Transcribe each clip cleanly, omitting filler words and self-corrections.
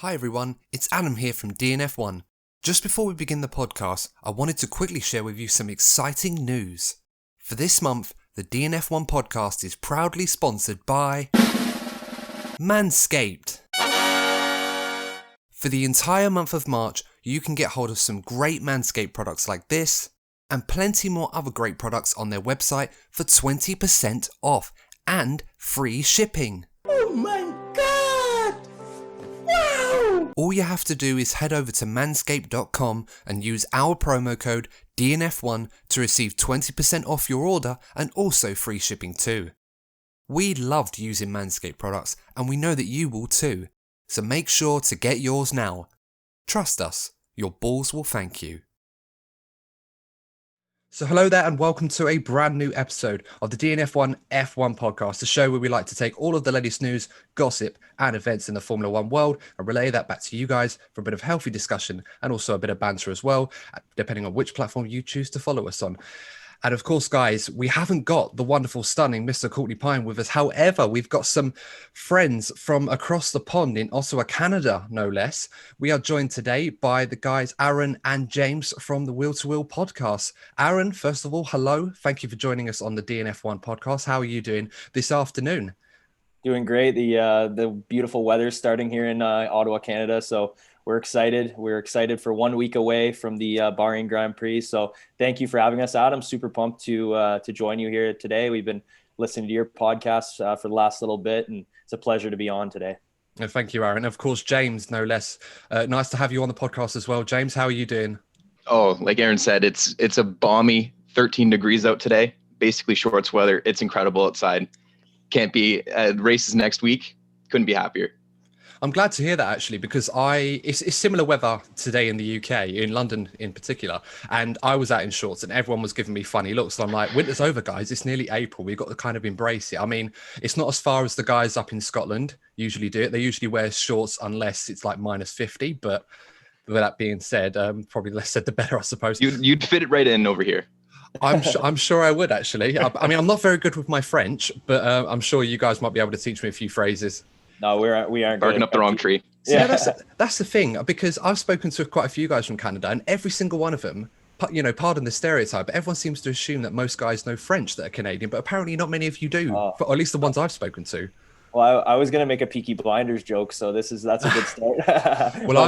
Hi everyone, it's Adam here from DNF1. Just before we begin the podcast, I wanted to quickly share with you some exciting news. For this month, the DNF1 podcast is proudly sponsored by Manscaped. For the entire month of March, you can get hold of some great Manscaped products like this, and plenty more other great products on their website for 20% off and free shipping. Oh my god! Wow! All you have to do is head over to manscaped.com and use our promo code DNF1 to receive 20% off your order and also free shipping too. We loved using Manscaped products and we know that you will too, so make sure to get yours now. Trust us, your balls will thank you. So hello there and welcome to a brand new episode of the DNF1 F1 Podcast, the show where we like to take all of the latest news, gossip and events in the Formula One world and relay that back to you guys for a bit of healthy discussion and also a bit of banter as well, depending on which platform you choose to follow us on. And of course, guys, we haven't got the wonderful, stunning Mr. Courtney Pine with us. However, we've got some friends from across the pond in Ottawa, Canada, no less. We are joined today by the guys Aaron and James from the WheeltoWheel Podcast. Aaron, first of all, hello. Thank you for joining us on the DNF1 Podcast. How are you doing this afternoon? Doing great. The beautiful weather starting here in Ottawa, Canada. So we're excited. We're excited for 1 week away from the Bahrain Grand Prix. So thank you for having us, Adam. Super pumped to join you here today. We've been listening to your podcast for the last little bit, and it's a pleasure to be on today. Thank you, Aaron. Of course, James, no less. Nice to have you on the podcast as well. James, how are you doing? Oh, like Aaron said, it's a balmy 13 degrees out today. Basically shorts weather. It's incredible outside. Can't be races next week. Couldn't be happier. I'm glad to hear that actually, because it's similar weather today in the UK, in London in particular, and I was out in shorts and everyone was giving me funny looks. So I'm like, winter's over, guys. It's nearly April. We've got to kind of embrace it. I mean, it's not as far as the guys up in Scotland usually do it. They usually wear shorts unless it's like minus 50. But with that being said, probably less said the better, I suppose. You'd fit it right in over here. I'm sure I would actually. I mean, I'm not very good with my French, but I'm sure you guys might be able to teach me a few phrases. No, we aren't barking up the wrong tree. Yeah, that's the thing, because I've spoken to quite a few guys from Canada, and every single one of them, you know, pardon the stereotype, but everyone seems to assume that most guys know French that are Canadian, but apparently not many of you do, or at least the ones I've spoken to. Well, I was gonna make a Peaky Blinders joke, so that's a good start. Well,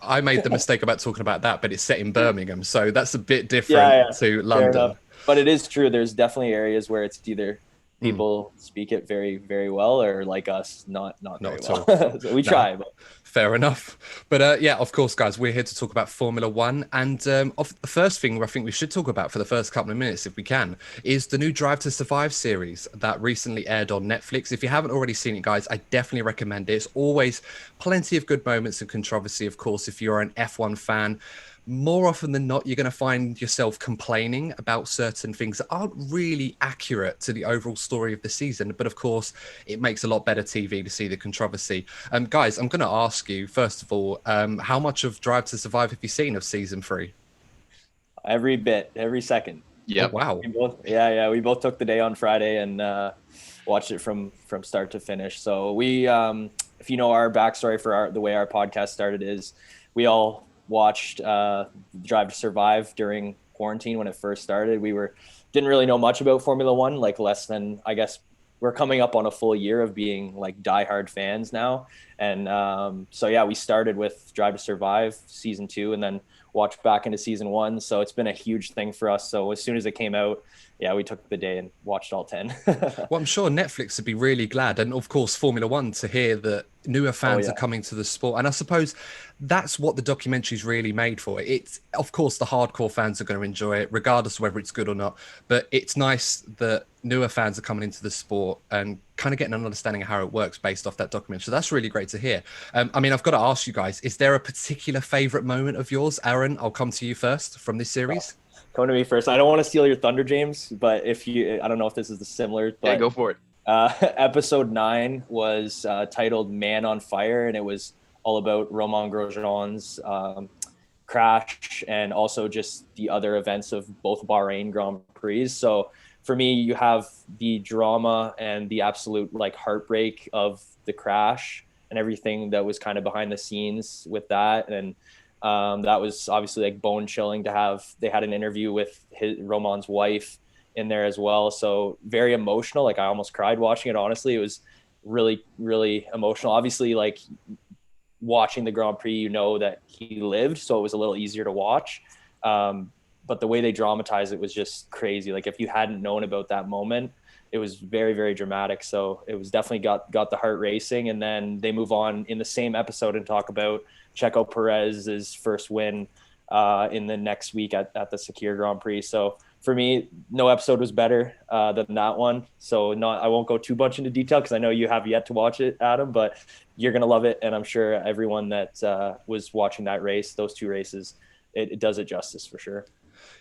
I made the mistake about talking about that, but it's set in Birmingham, so that's a bit different to London. But it is true. There's definitely areas where it's either people speak it very, very well, or like us, not very well. So we try. But. Fair enough. But yeah, of course, guys, we're here to talk about Formula One. And the first thing I think we should talk about for the first couple of minutes, if we can, is the new Drive to Survive series that recently aired on Netflix. If you haven't already seen it, guys, I definitely recommend it. It's always plenty of good moments and controversy, of course, if you're an F1 fan. More often than not, you're going to find yourself complaining about certain things that aren't really accurate to the overall story of the season. But of course, it makes a lot better TV to see the controversy. Guys, I'm going to ask you, first of all, how much of Drive to Survive have you seen of season 3? Every bit, every second. Yeah. Oh, wow. We both took the day on Friday and watched it from start to finish. So we, if you know our backstory for the way our podcast started, is we all watched Drive to Survive during quarantine when it first started. We didn't really know much about Formula One, like less than, I guess, we're coming up on a full year of being like diehard fans now. And so yeah, we started with Drive to Survive season 2 and then watched back into season 1. So it's been a huge thing for us. So as soon as it came out, yeah, we took the day and watched all 10. Well, I'm sure Netflix would be really glad, and of course Formula One, to hear that newer fans are coming to the sport. And I suppose that's what the documentary's really made for. It's, of course, the hardcore fans are going to enjoy it, regardless of whether it's good or not. But it's nice that newer fans are coming into the sport and kind of getting an understanding of how it works based off that documentary. So that's really great to hear. I mean, I've got to ask you guys, is there a particular favorite moment of yours? Aaron, I'll come to you first from this series. Come to me first. I don't want to steal your thunder, James, but I don't know if this is similar. But, yeah, go for it. Episode 9 was titled Man on Fire, and it was all about Romain Grosjean's crash and also just the other events of both Bahrain Grand Prix. So for me, you have the drama and the absolute like heartbreak of the crash, and everything that was kind of behind the scenes with that. And that was obviously like bone chilling to have. They had an interview with Roman's wife in there as well. So very emotional. Like I almost cried watching it. Honestly, it was really, really emotional. Obviously, like watching the Grand Prix, you know that he lived, so it was a little easier to watch. But the way they dramatized it was just crazy. Like if you hadn't known about that moment, it was very, very dramatic. So it was definitely got the heart racing. And then they move on in the same episode and talk about Checo Perez's first win in the next week at the Sakir Grand Prix. So for me, no episode was better than that one. So I won't go too much into detail because I know you have yet to watch it, Adam, but you're going to love it. And I'm sure everyone that was watching that race, those two races, it does it justice for sure.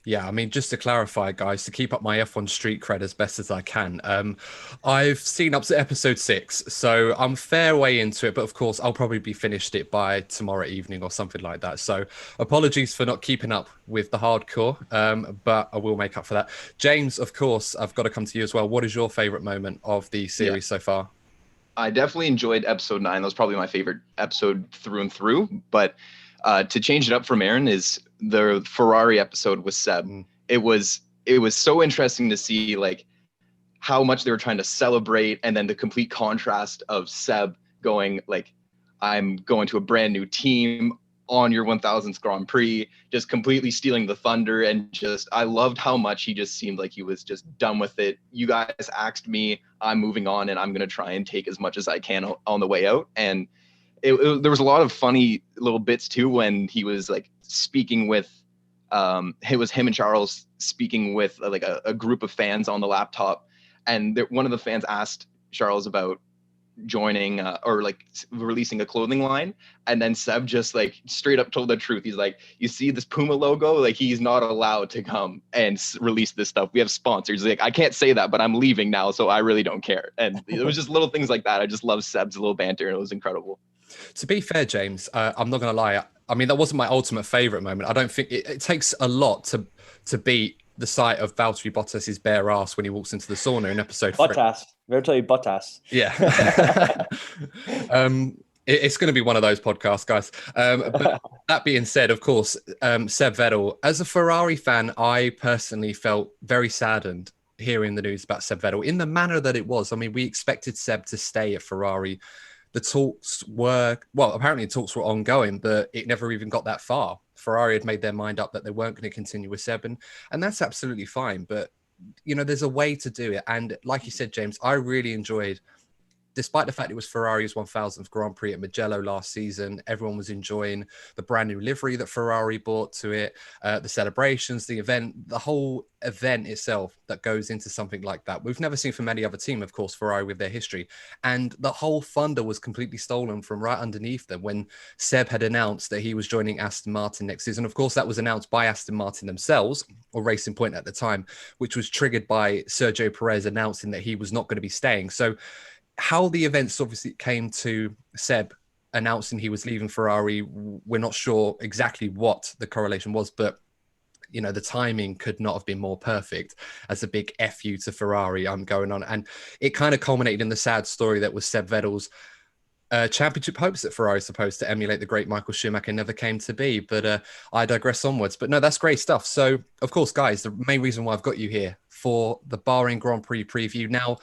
Yeah, I mean, just to clarify, guys, to keep up my F1 street cred as best as I can, I've seen up to episode 6, so I'm fair way into it, but of course, I'll probably be finished it by tomorrow evening or something like that. So apologies for not keeping up with the hardcore, but I will make up for that. James, of course, I've got to come to you as well. What is your favorite moment of the series so far? I definitely enjoyed episode 9. That was probably my favorite episode through and through, but to change it up from Aaron is the Ferrari episode with Seb. It was so interesting to see like how much they were trying to celebrate, and then the complete contrast of Seb going like, I'm going to a brand new team on your 1000th Grand Prix, just completely stealing the thunder. And just, I loved how much he just seemed like he was just done with it. You guys axed me, I'm moving on, and I'm going to try and take as much as I can on the way out. And there was a lot of funny little bits too when he was like speaking with, it was him and Charles speaking with like a group of fans on the laptop, and one of the fans asked Charles about joining or like releasing a clothing line, and then Seb just like straight up told the truth. He's like, you see this Puma logo, like he's not allowed to come and release this stuff. We have sponsors. He's like, I can't say that, but I'm leaving now, so I really don't care. And it was just little things like that. I just love Seb's little banter, and it was incredible. To be fair, James, I'm not going to lie. I mean, that wasn't my ultimate favorite moment. I don't think it takes a lot to beat the sight of Valtteri Bottas's bare ass when he walks into the sauna in episode 3. Bottas. Very Bottas. Yeah. It's going to be one of those podcasts, guys. But that being said, of course, Seb Vettel, as a Ferrari fan, I personally felt very saddened hearing the news about Seb Vettel in the manner that it was. I mean, we expected Seb to stay at Ferrari. The talks were, apparently the talks were ongoing, but it never even got that far. Ferrari had made their mind up that they weren't going to continue with Seb, and that's absolutely fine. But, you know, there's a way to do it. And like you said, James, I really enjoyed, despite the fact it was Ferrari's 1000th Grand Prix at Mugello last season, everyone was enjoying the brand new livery that Ferrari brought to it, the celebrations, the event, the whole event itself that goes into something like that. We've never seen from any other team, of course, Ferrari with their history. And the whole thunder was completely stolen from right underneath them when Seb had announced that he was joining Aston Martin next season. Of course, that was announced by Aston Martin themselves, or Racing Point at the time, which was triggered by Sergio Perez announcing that he was not going to be staying. So how the events obviously came to Seb announcing he was leaving Ferrari, we're not sure exactly what the correlation was, but you know, the timing could not have been more perfect as a big FU to Ferrari going on. And it kind of culminated in the sad story that was Seb Vettel's championship hopes that Ferrari is supposed to emulate the great Michael Schumacher never came to be. But I digress onwards. But no, that's great stuff. So, of course, guys, the main reason why I've got you here for the Bahrain Grand Prix preview now,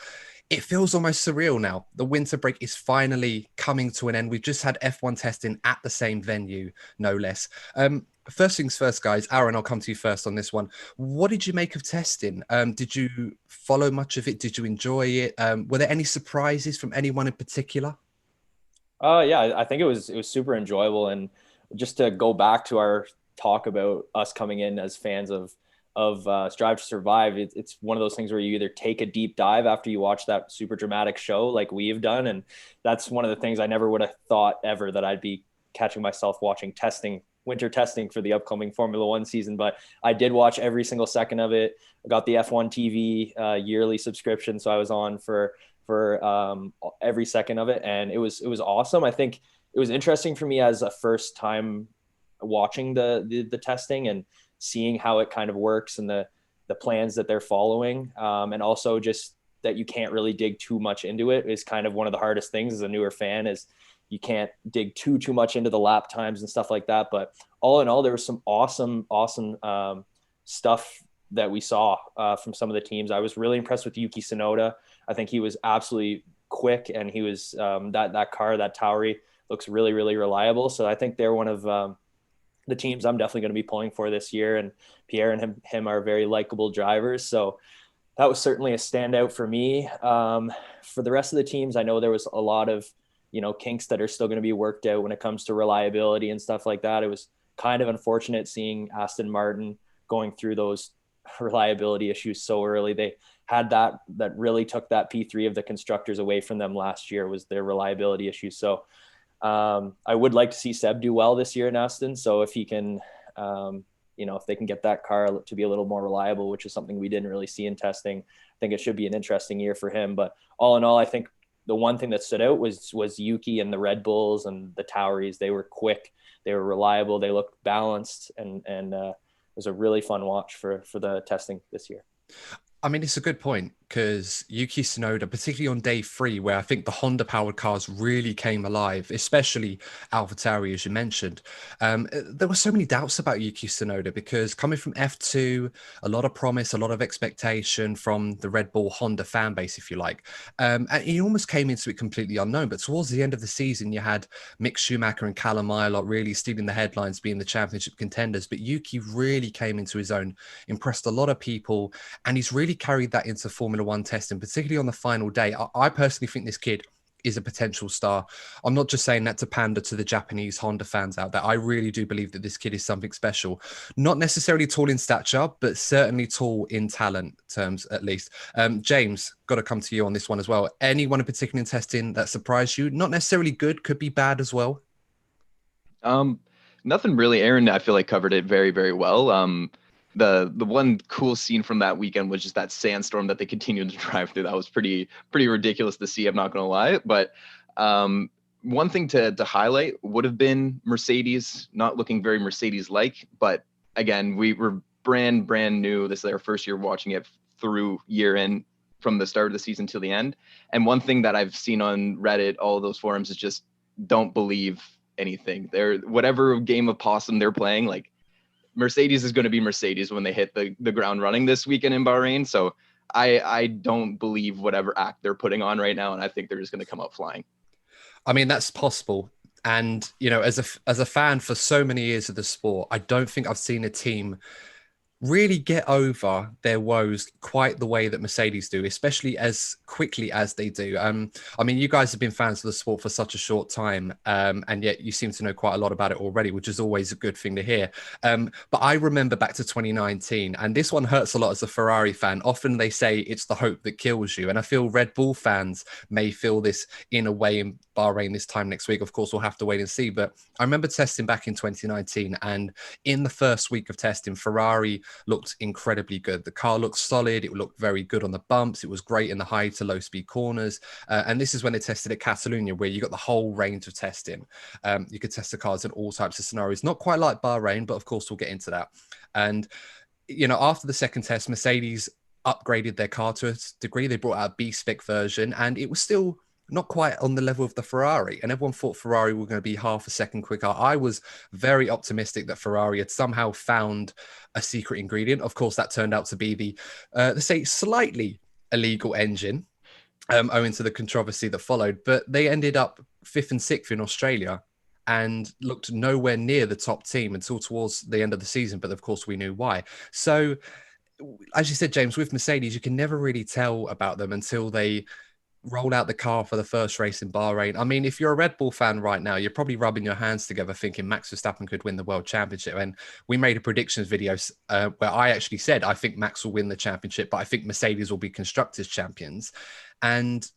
it feels almost surreal now. The winter break is finally coming to an end. We've just had F1 testing at the same venue, no less. First things first, guys. Aaron, I'll come to you first on this one. What did you make of testing? Did you follow much of it? Did you enjoy it? Were there any surprises from anyone in particular? Yeah, I think it was super enjoyable. And just to go back to our talk about us coming in as fans of Drive to Survive, it's one of those things where you either take a deep dive after you watch that super dramatic show like we have done, and that's one of the things I never would have thought ever that I'd be catching myself watching winter testing for the upcoming Formula One season. But I did watch every single second of it. I got the F1 TV yearly subscription, so I was on for every second of it, and it was awesome. I think it was interesting for me as a first time watching the testing and seeing how it kind of works and the plans that they're following. And also just that you can't really dig too much into it is kind of one of the hardest things as a newer fan, is you can't dig too much into the lap times and stuff like that. But all in all, there was some awesome stuff that we saw from some of the teams. I was really impressed with Yuki Tsunoda. I think he was absolutely quick, and he was that car, that Tauri, looks really, really reliable. So I think they're one of the teams I'm definitely going to be pulling for this year. And Pierre and him are very likable drivers. So that was certainly a standout for me. For the rest of the teams, I know there was a lot of, kinks that are still going to be worked out when it comes to reliability and stuff like that. It was kind of unfortunate seeing Aston Martin going through those reliability issues so early. They had that really took that P3 of the constructors away from them last year, was their reliability issues. So I would like to see Seb do well this year in Aston. So if he can, if they can get that car to be a little more reliable, which is something we didn't really see in testing, I think it should be an interesting year for him. But all in all, I think the one thing that stood out was Yuki and the Red Bulls and the Tauris. They were quick, they were reliable, they looked balanced, and it was a really fun watch for the testing this year. I mean, it's a good point, because Yuki Tsunoda, particularly on day 3, where I think the Honda-powered cars really came alive, especially AlphaTauri, as you mentioned. There were so many doubts about Yuki Tsunoda, because coming from F2, a lot of promise, a lot of expectation from the Red Bull Honda fan base, if you like. And he almost came into it completely unknown. But towards the end of the season, you had Mick Schumacher and Callum Ilott really stealing the headlines, being the championship contenders. But Yuki really came into his own, impressed a lot of people, and he's really carried that into Formula One testing, particularly on the final day. I personally think this kid is a potential star. I'm not just saying that to pander to the Japanese Honda fans out there. I really do believe that this kid is something special. Not necessarily tall in stature, but certainly tall in talent terms, at least. James, got to come to you on this one as well. Anyone in particular in testing that surprised you? Not necessarily good, could be bad as well. Nothing really. Aaron, I feel like, covered it very, very well. The one cool scene from that weekend was just that sandstorm that they continued to drive through. That was pretty ridiculous to see, I'm not going to lie. But one thing to highlight would have been Mercedes not looking very Mercedes-like. But again, we were brand new. This is our first year watching it through year in, from the start of the season till the end. And one thing that I've seen on Reddit, all of those forums, is just don't believe anything. Whatever game of possum they're playing, like, Mercedes is going to be Mercedes when they hit the ground running this weekend in Bahrain. So I don't believe whatever act they're putting on right now, and I think they're just going to come out flying. I mean, that's possible. And, as a fan for so many years of the sport, I don't think I've seen a team really get over their woes quite the way that Mercedes do, especially as quickly as they do. I mean, you guys have been fans of the sport for such a short time, and yet you seem to know quite a lot about it already, which is always a good thing to hear. But I remember back to 2019, and this one hurts a lot as a Ferrari fan. Often they say it's the hope that kills you, and I feel Red Bull fans may feel this in a way in Bahrain this time next week. Of course, we'll have to wait and see. But I remember testing back in 2019, and in the first week of testing, Ferrari looked incredibly good. The car looked solid. It looked very good on the bumps. It was great in the high to low speed corners. And this is when they tested at Catalonia, where you got the whole range of testing. You could test the cars in all types of scenarios, not quite like Bahrain, but of course we'll get into that. And, after the second test, Mercedes upgraded their car to a degree. They brought out a B-spec version, and it was still not quite on the level of the Ferrari. And everyone thought Ferrari were going to be half a second quicker. I was very optimistic that Ferrari had somehow found a secret ingredient. Of course, that turned out to be the, let's say, slightly illegal engine, owing to the controversy that followed. But they ended up 5th and 6th in Australia and looked nowhere near the top team until towards the end of the season. But of course, we knew why. So, as you said, James, with Mercedes, you can never really tell about them until they roll out the car for the first race in Bahrain. I mean, if you're a Red Bull fan right now, you're probably rubbing your hands together thinking Max Verstappen could win the world championship. And we made a predictions video where I actually said, I think Max will win the championship, but I think Mercedes will be constructors champions. And,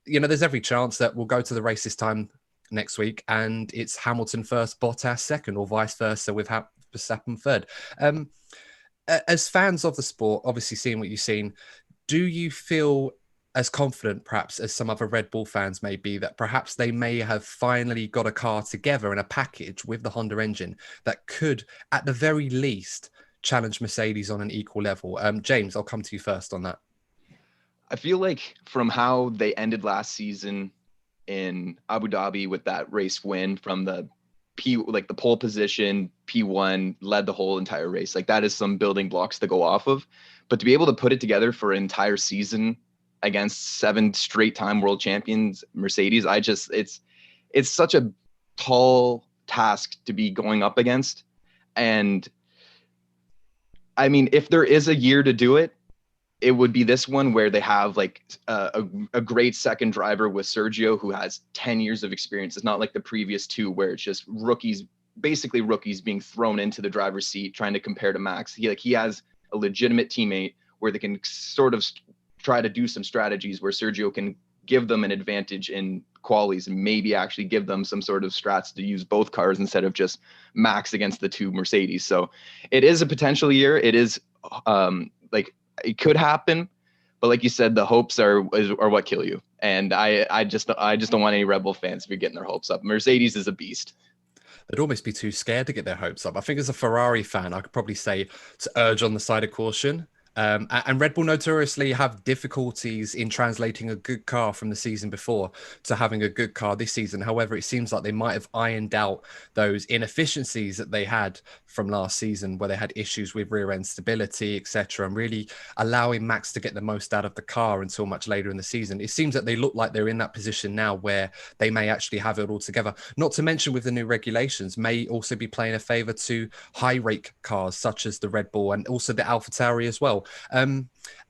there's every chance that we'll go to the race this time next week and it's Hamilton first, Bottas second, or vice versa with Verstappen third. As fans of the sport, obviously seeing what you've seen, do you feel as confident perhaps as some other Red Bull fans may be that perhaps they may have finally got a car together in a package with the Honda engine that could, at the very least, challenge Mercedes on an equal level? James, I'll come to you first on that. I feel like from how they ended last season in Abu Dhabi with that race win from the the pole position, P1, led the whole entire race. Like that is some building blocks to go off of. But to be able to put it together for an entire season against 7 straight time world champions Mercedes, it's such a tall task to be going up against. And I mean, if there is a year to do it, it would be this one where they have like a great second driver with Sergio, who has 10 years of experience. It's not like the previous 2 where it's just basically rookies being thrown into the driver's seat, trying to compare to Max. He has a legitimate teammate where they can sort of try to do some strategies where Sergio can give them an advantage in qualies and maybe actually give them some sort of strats to use both cars instead of just Max against the 2 Mercedes. So it is a potential year. It is it could happen, but like you said, the hopes are what kill you. And I just don't want any Red Bull fans to be getting their hopes up. Mercedes is a beast. They'd almost be too scared to get their hopes up. I think as a Ferrari fan, I could probably say to urge on the side of caution. And Red Bull notoriously have difficulties in translating a good car from the season before to having a good car this season. However, it seems like they might have ironed out those inefficiencies that they had from last season, where they had issues with rear end stability, etc., and really allowing Max to get the most out of the car until much later in the season. It seems that they look like they're in that position now where they may actually have it all together. Not to mention with the new regulations, may also be playing a favor to high rake cars such as the Red Bull and also the AlphaTauri as well.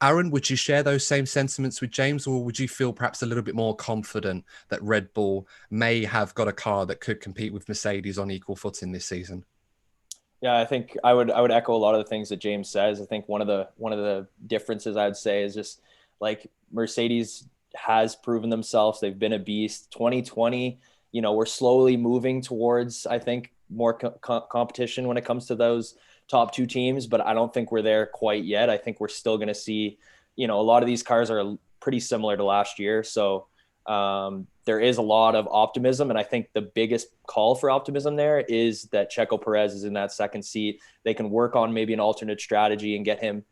Aaron, would you share those same sentiments with James, or would you feel perhaps a little bit more confident that Red Bull may have got a car that could compete with Mercedes on equal footing this season? Yeah, I think I would echo a lot of the things that James says. I think one of the differences I would say is just like Mercedes has proven themselves. They've been a beast. 2020, we're slowly moving towards, I think, more competition when it comes to those top 2 teams, but I don't think we're there quite yet. I think we're still going to see, a lot of these cars are pretty similar to last year. So there is a lot of optimism. And I think the biggest call for optimism there is that Checo Perez is in that second seat. They can work on maybe an alternate strategy and get him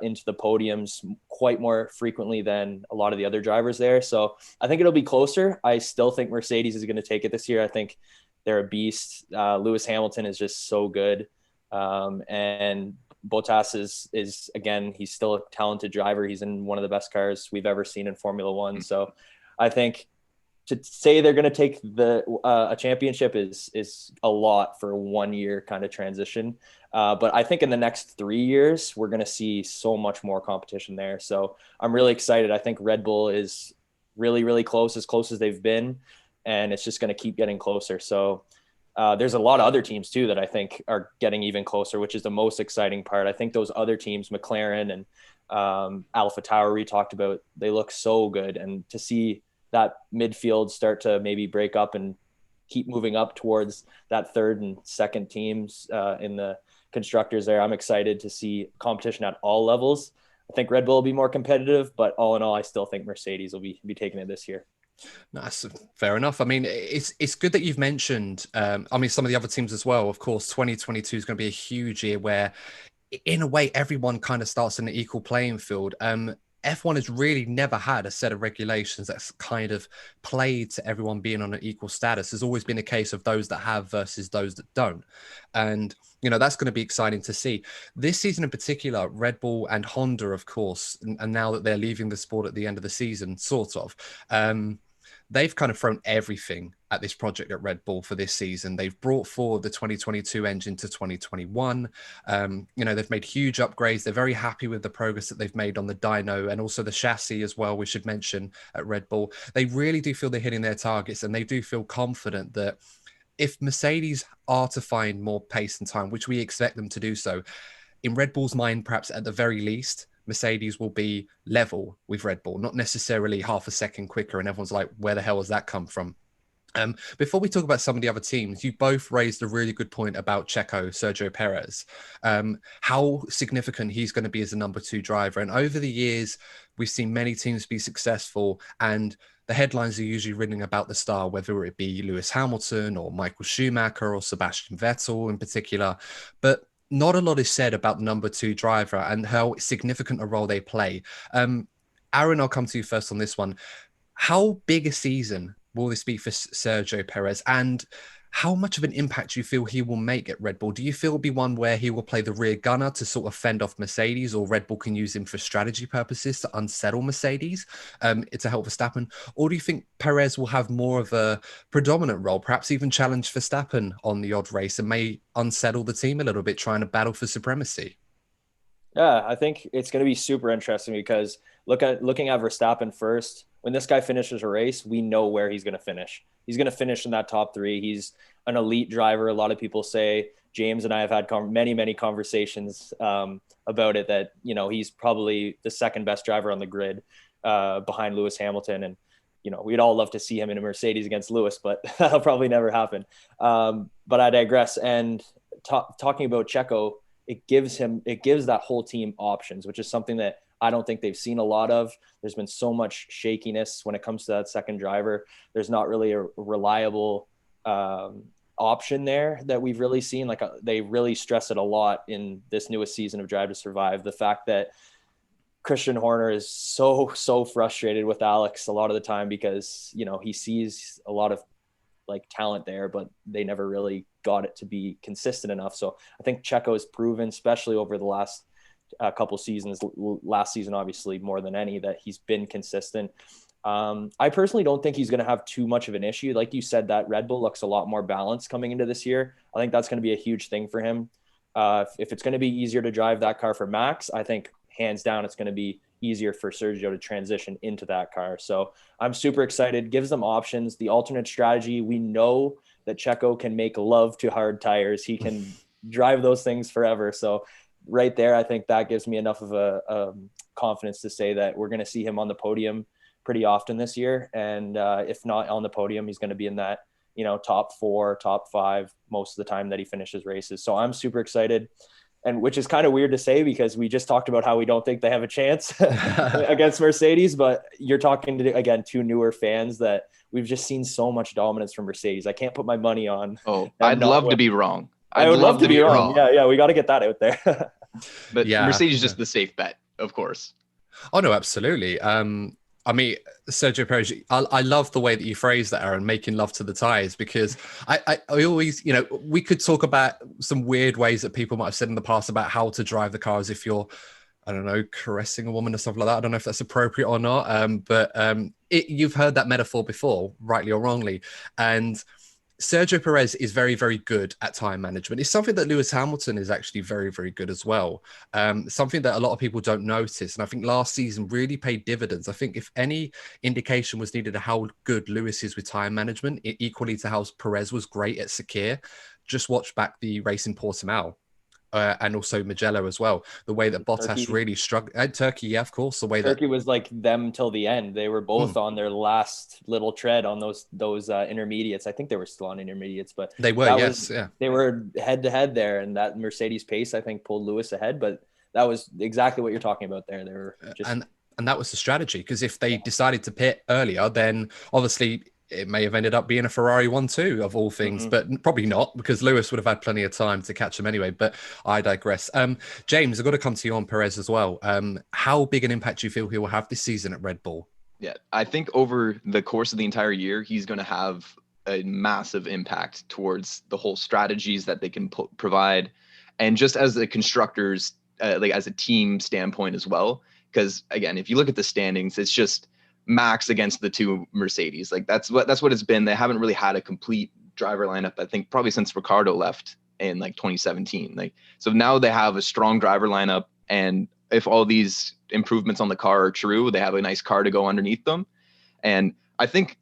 into the podiums quite more frequently than a lot of the other drivers there. So I think it'll be closer. I still think Mercedes is going to take it this year. I think they're a beast. Lewis Hamilton is just so good. And Bottas is again, he's still a talented driver. He's in one of the best cars we've ever seen in Formula One. So I think to say they're going to take a championship is a lot for a 1 year kind of transition. But I think in the next 3 years, we're going to see so much more competition there. So I'm really excited. I think Red Bull is really, really close as they've been, and it's just going to keep getting closer. So there's a lot of other teams too that I think are getting even closer, which is the most exciting part. I think those other teams, McLaren and AlphaTauri we talked about, they look so good. And to see that midfield start to maybe break up and keep moving up towards that third and second teams in the constructors there, I'm excited to see competition at all levels. I think Red Bull will be more competitive, but all in all, I still think Mercedes will be taking it this year. That's fair enough. I mean, it's good that you've mentioned, some of the other teams as well. Of course, 2022 is going to be a huge year where, in a way, everyone kind of starts in an equal playing field. F1 has really never had a set of regulations that's kind of played to everyone being on an equal status. There's always been a case of those that have versus those that don't. And, that's going to be exciting to see. This season in particular, Red Bull and Honda, of course, and now that they're leaving the sport at the end of the season, sort of, they've kind of thrown everything at this project at Red Bull for this season. They've brought forward the 2022 engine to 2021. They've made huge upgrades. They're very happy with the progress that they've made on the dyno and also the chassis as well, we should mention, at Red Bull. They really do feel they're hitting their targets, and they do feel confident that if Mercedes are to find more pace and time, which we expect them to do so, in Red Bull's mind, perhaps at the very least, Mercedes will be level with Red Bull, not necessarily half a second quicker. And everyone's like, where the hell has that come from? Before we talk about some of the other teams, you both raised a really good point about Sergio Perez, how significant he's going to be as a number 2 driver. And over the years, we've seen many teams be successful, and the headlines are usually written about the star, whether it be Lewis Hamilton or Michael Schumacher or Sebastian Vettel in particular. But not a lot is said about the number 2 driver and how significant a role they play. Aaron, I'll come to you first on this one. How big a season will this be for Sergio Perez? And how much of an impact do you feel he will make at Red Bull? Do you feel it'll be one where he will play the rear gunner to sort of fend off Mercedes, or Red Bull can use him for strategy purposes to unsettle Mercedes to help Verstappen? Or do you think Perez will have more of a predominant role, perhaps even challenge Verstappen on the odd race and may unsettle the team a little bit, trying to battle for supremacy? Yeah, I think it's going to be super interesting because looking at Verstappen first, when this guy finishes a race, we know where he's going to finish. He's going to finish in that top three. He's an elite driver. A lot of people say, James and I have had many conversations about it, that, you know, he's probably the second best driver on the grid behind Lewis Hamilton. And, you know, we'd all love to see him in a Mercedes against Lewis, but that'll probably never happen. But I digress. And talking about Checo, it gives that whole team options, which is something that I don't think they've seen a lot of. There's been so much shakiness when it comes to that second driver. There's not really a reliable option there that we've really seen. They really stress it a lot in this newest season of Drive to Survive. The fact that Christian Horner is so frustrated with Alex a lot of the time because, you know, he sees a lot of like talent there, but they never really got it to be consistent enough. So I think Checo has proven, especially over the last couple seasons, last season obviously more than any, that he's been consistent. I personally don't think he's going to have too much of an issue. Like you said, that Red Bull looks a lot more balanced coming into this year. I think that's going to be a huge thing for him. If it's going to be easier to drive that car for Max, I think hands down it's going to be easier for Sergio to transition into that car. So I'm super excited. Gives them options. The alternate strategy, we know that Checo can make love to hard tires. He can drive those things forever. So right there, I think that gives me enough of a confidence to say that we're going to see him on the podium pretty often this year. And if not on the podium, he's going to be in that, you know, top 4, top 5 most of the time that he finishes races. So I'm super excited. And which is kind of weird to say because we just talked about how we don't think they have a chance against Mercedes, but you're talking to, again, 2 newer fans that we've just seen so much dominance from Mercedes. I can't put my money on. Oh, I'd love to be wrong. I would love to be wrong. Yeah. We got to get that out there. But yeah, Mercedes is just the safe bet, of course. Oh no, absolutely. I mean, Sergio Perez, I love the way that you phrase that, Aaron, making love to the tires, because I always, you know, we could talk about some weird ways that people might have said in the past about how to drive the car as if you're, I don't know, caressing a woman or stuff like that. I don't know if that's appropriate or not. But you've heard that metaphor before, rightly or wrongly. And Sergio Perez is very, very good at time management. It's something that Lewis Hamilton is actually very, very good as well. Something that a lot of people don't notice. And I think last season really paid dividends. I think if any indication was needed of how good Lewis is with time management, equally to how Perez was great at Sakir, just watch back the race in Portimao. And also Mugello as well. The way that Bottas really struggled. Turkey, yeah, of course. The way Turkey was like them till the end. They were both on their last little tread on those intermediates. I think they were still on intermediates, but they were. Yes, yeah. They were head to head there, and that Mercedes pace I think pulled Lewis ahead. But that was exactly what you're talking about there. They were just and that was the strategy, because if they decided to pit earlier, then obviously it may have ended up being a Ferrari 1-2 of all things, but probably not, because Lewis would have had plenty of time to catch him anyway. But I digress. James, I've got to come to you on Perez as well. How big an impact do you feel he will have this season at Red Bull? Yeah, I think over the course of the entire year, he's going to have a massive impact towards the whole strategies that they can provide. And just as the constructors, like as a team standpoint as well. Because again, if you look at the standings, it's just Max against the 2 Mercedes. Like that's what it's been. They haven't really had a complete driver lineup, I think probably since Ricciardo left in like 2017. Like, so now they have a strong driver lineup, and if all these improvements on the car are true, they have a nice car to go underneath them. And I think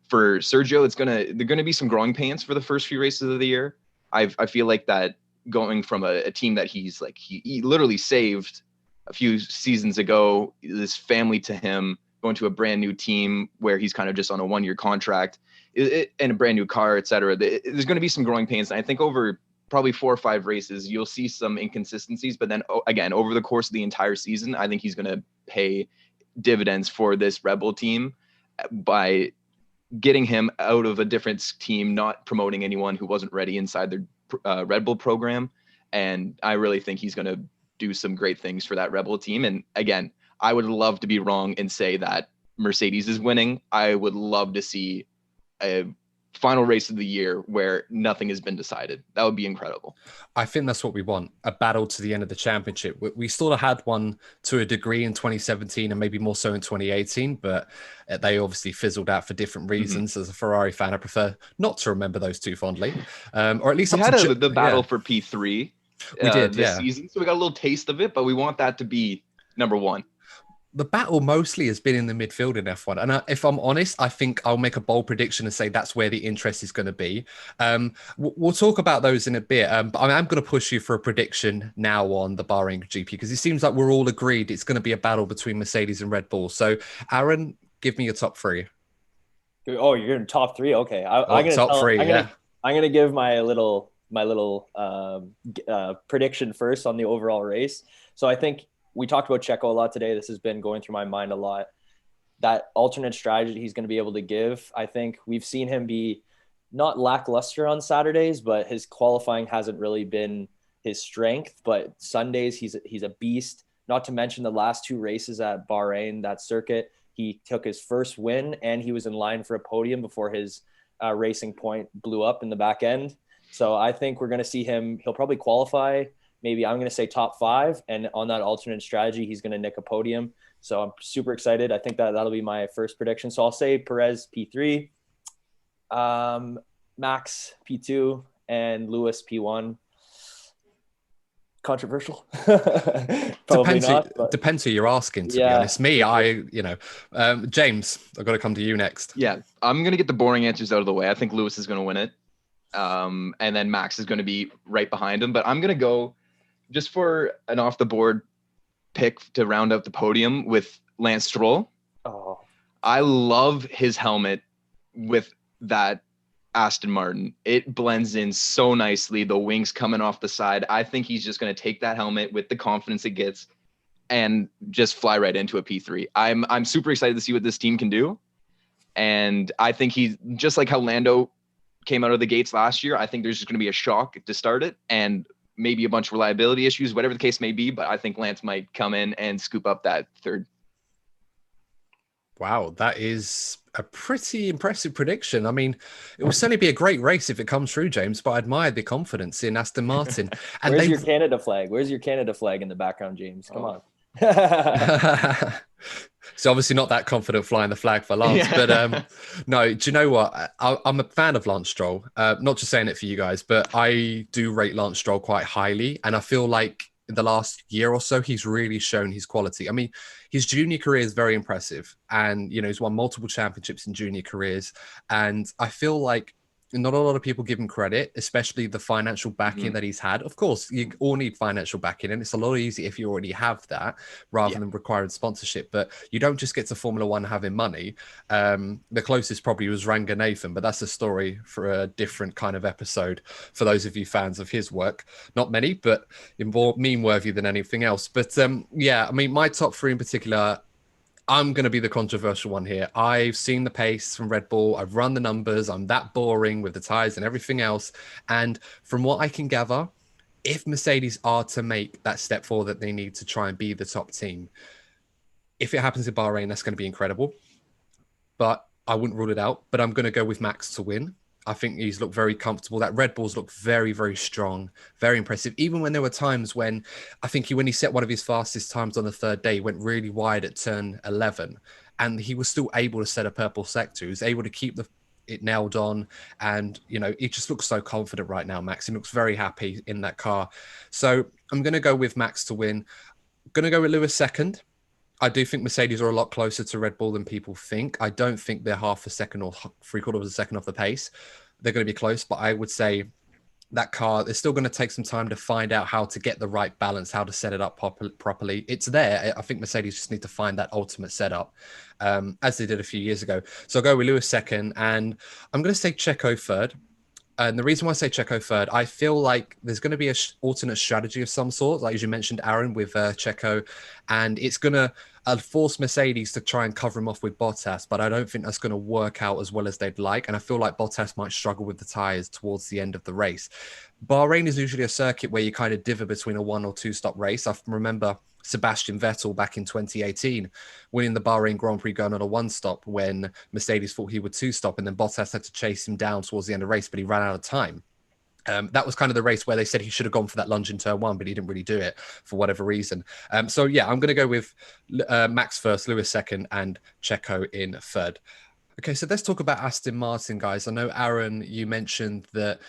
for Sergio, they're gonna be some growing pains for the first few races of the year. I feel like that going from a team that he literally saved a few seasons ago, this family to him, going to a brand new team where he's kind of just on a 1-year contract and a brand new car, et cetera. There's going to be some growing pains. And I think over probably 4 or 5 races, you'll see some inconsistencies, but then again, over the course of the entire season, I think he's going to pay dividends for this Red Bull team by getting him out of a different team, not promoting anyone who wasn't ready inside their Red Bull program. And I really think he's going to do some great things for that Red Bull team. And again, I would love to be wrong and say that Mercedes is winning. I would love to see a final race of the year where nothing has been decided. That would be incredible. I think that's what we want, a battle to the end of the championship. We sort of had one to a degree in 2017 and maybe more so in 2018, but they obviously fizzled out for different reasons. As a Ferrari fan, I prefer not to remember those too fondly, or at least we had the battle for P3 we did this season, so we got a little taste of it, but we want that to be number one. The battle mostly has been in the midfield in F1. And if I'm honest, I think I'll make a bold prediction and say that's where the interest is going to be. We'll talk about those in a bit. But I'm going to push you for a prediction now on the Bahrain GP, because it seems like we're all agreed it's going to be a battle between Mercedes and Red Bull. So, Aaron, give me your top three. Oh, you're in top three? Okay. I'm going to give my little prediction first on the overall race. So I think we talked about Checo a lot today. This has been going through my mind a lot. That alternate strategy he's going to be able to give. I think we've seen him be not lackluster on Saturdays, but his qualifying hasn't really been his strength. But Sundays, he's a beast. Not to mention the last two races at Bahrain, that circuit, he took his first win and he was in line for a podium before his racing point blew up in the back end. So I think we're going to see him. He'll probably qualify. Maybe I'm going to say top 5, and on that alternate strategy, he's going to nick a podium. So I'm super excited. I think that'll be my first prediction. So I'll say Perez P3, Max P2, and Lewis P1. Controversial. Probably depends who you're asking, to be honest. James, I've got to come to you next. Yeah, I'm going to get the boring answers out of the way. I think Lewis is going to win it. And then Max is going to be right behind him. But I'm going to go just for an off the board pick to round out the podium with Lance Stroll. Oh, I love his helmet with that Aston Martin. It blends in so nicely. The wings coming off the side. I think he's just going to take that helmet with the confidence it gets and just fly right into a P3. I'm super excited to see what this team can do. And I think he's just like how Lando came out of the gates last year. I think there's just going to be a shock to start it and maybe a bunch of reliability issues, whatever the case may be. But I think Lance might come in and scoop up that third. Wow, that is a pretty impressive prediction. I mean, it will certainly be a great race if it comes through, James, but I admire the confidence in Aston Martin. And Where's your Canada flag? Where's your Canada flag in the background, James? Come on. So obviously not that confident flying the flag for Lance, but no, do you know what? I'm a fan of Lance Stroll. Not just saying it for you guys, but I do rate Lance Stroll quite highly. And I feel like in the last year or so, he's really shown his quality. I mean, his junior career is very impressive. And, he's won multiple championships in junior careers. And I feel like not a lot of people give him credit, especially the financial backing that he's had. Of course, you all need financial backing, and it's a lot easier if you already have that rather than requiring sponsorship. But you don't just get to Formula One having money. The closest probably was Ranganathan, but that's a story for a different kind of episode for those of you fans of his work. Not many, but more meme-worthy than anything else. But I mean, my top 3 in particular, I'm going to be the controversial one here. I've seen the pace from Red Bull. I've run the numbers. I'm that boring with the tires and everything else. And from what I can gather, if Mercedes are to make that step forward that they need to try and be the top team, if it happens in Bahrain, that's going to be incredible. But I wouldn't rule it out. But I'm going to go with Max to win. I think he's looked very comfortable. That Red Bull's looked very, very strong, very impressive. Even when there were times when I think when he set one of his fastest times on the third day, he went really wide at turn 11, and he was still able to set a purple sector. He was able to keep it nailed on, and he just looks so confident right now, Max. He looks very happy in that car. So I'm going to go with Max to win. I'm going to go with Lewis second. I do think Mercedes are a lot closer to Red Bull than people think. I don't think they're half a second or 3/4 of a second off the pace. They're going to be close, but I would say that car, they're still going to take some time to find out how to get the right balance, how to set it up properly. It's there. I think Mercedes just need to find that ultimate setup, as they did a few years ago. So I'll go with Lewis second, and I'm going to say Checo third. And the reason why I say Checo third, I feel like there's going to be an alternate strategy of some sort, like as you mentioned, Aaron, with Checo, and it's going to force Mercedes to try and cover him off with Bottas, but I don't think that's going to work out as well as they'd like, and I feel like Bottas might struggle with the tyres towards the end of the race. Bahrain is usually a circuit where you kind of dither between a 1 or 2 stop race. I remember Sebastian Vettel back in 2018, winning the Bahrain Grand Prix going on a one-stop when Mercedes thought he would two-stop, and then Bottas had to chase him down towards the end of the race, but he ran out of time. That was kind of the race where they said he should have gone for that lunge in turn one, but he didn't really do it for whatever reason. So yeah, I'm going to go with Max first, Lewis second, and Checo in third. Okay, so let's talk about Aston Martin, guys. I know, Aaron, you mentioned that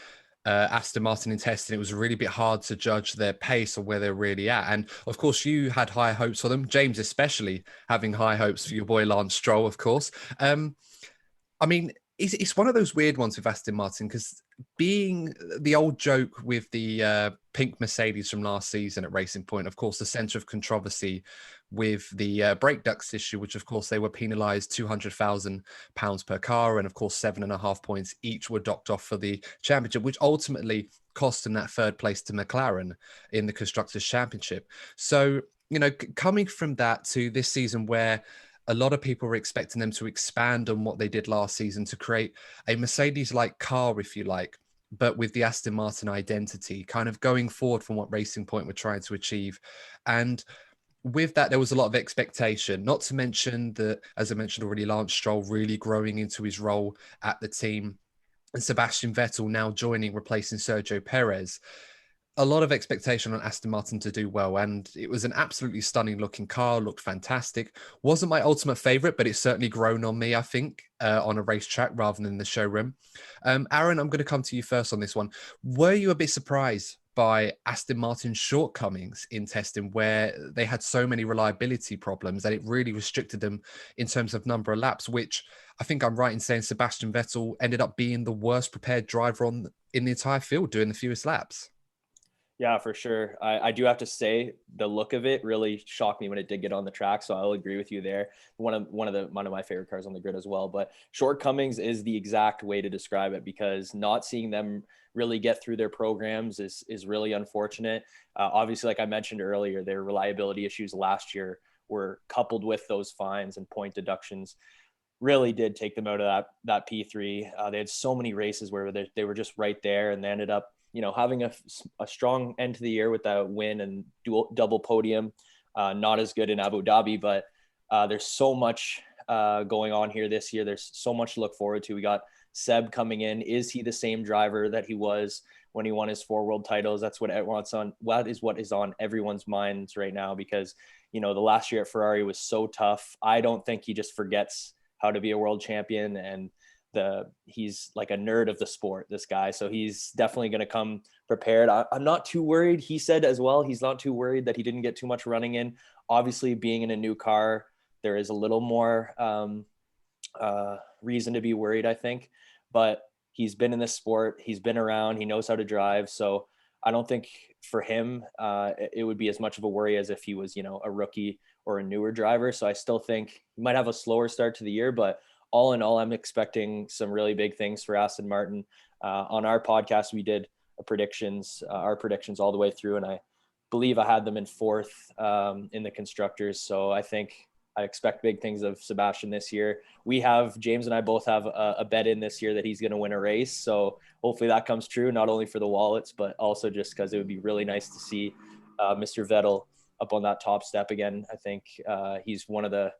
Aston Martin in testing, it was really a bit hard to judge their pace or where they're really at. And of course, you had high hopes for them, James especially having high hopes for your boy Lance Stroll, of course. I mean, it's one of those weird ones with Aston Martin, because being the old joke with the pink Mercedes from last season at Racing Point, of course, the centre of controversy with the brake ducts issue, which of course they were penalised £200,000 per car, and of course 7.5 points each were docked off for the championship, which ultimately cost them that third place to McLaren in the Constructors' Championship. So, you know, coming from that to this season where a lot of people were expecting them to expand on what they did last season to create a Mercedes-like car, if you like, but with the Aston Martin identity, kind of going forward from what Racing Point were trying to achieve. And with that, there was a lot of expectation, not to mention that, as I mentioned already, Lance Stroll really growing into his role at the team, and Sebastian Vettel now joining, replacing Sergio Perez. A lot of expectation on Aston Martin to do well, and it was an absolutely stunning looking car, looked fantastic. Wasn't my ultimate favorite, but it's certainly grown on me, I think, on a racetrack rather than the showroom. Aaron, I'm going to come to you first on this one. Were you a bit surprised by Aston Martin's shortcomings in testing, where they had so many reliability problems that it really restricted them in terms of number of laps, which I think I'm right in saying Sebastian Vettel ended up being the worst prepared driver in the entire field, doing the fewest laps? Yeah, for sure. I do have to say the look of it really shocked me when it did get on the track. So I'll agree with you there. One of my favorite cars on the grid as well. But shortcomings is the exact way to describe it, because not seeing them really get through their programs is really unfortunate. Obviously, like I mentioned earlier, their reliability issues last year were coupled with those fines and point deductions really did take them out of that P3. They had so many races where they were just right there, and they ended up, you know, having a strong end to the year with that win and double podium. Not as good in Abu Dhabi, but there's so much going on here this year. There's so much to look forward to. We got Seb coming in. Is he the same driver that he was when he won his 4 world titles? That's what is on everyone's minds right now, because, you know, the last year at Ferrari was so tough. I don't think he just forgets how to be a world champion, and he's like a nerd of the sport, this guy. So he's definitely going to come prepared. I'm not too worried. He said as well, he's not too worried that he didn't get too much running in. Obviously, being in a new car, there is a little more reason to be worried, I think. But he's been in this sport. He's been around. He knows how to drive. So I don't think for him, it would be as much of a worry as if he was, you know, a rookie or a newer driver. So I still think he might have a slower start to the year, but all in all, I'm expecting some really big things for Aston Martin. On our podcast, we did our predictions all the way through, and I believe I had them in 4th in the constructors. So I expect big things of Sebastian this year. James and I both have a bet in this year that he's going to win a race. So hopefully that comes true, not only for the wallets, but also just because it would be really nice to see Mr. Vettel up on that top step again. I think he's one of the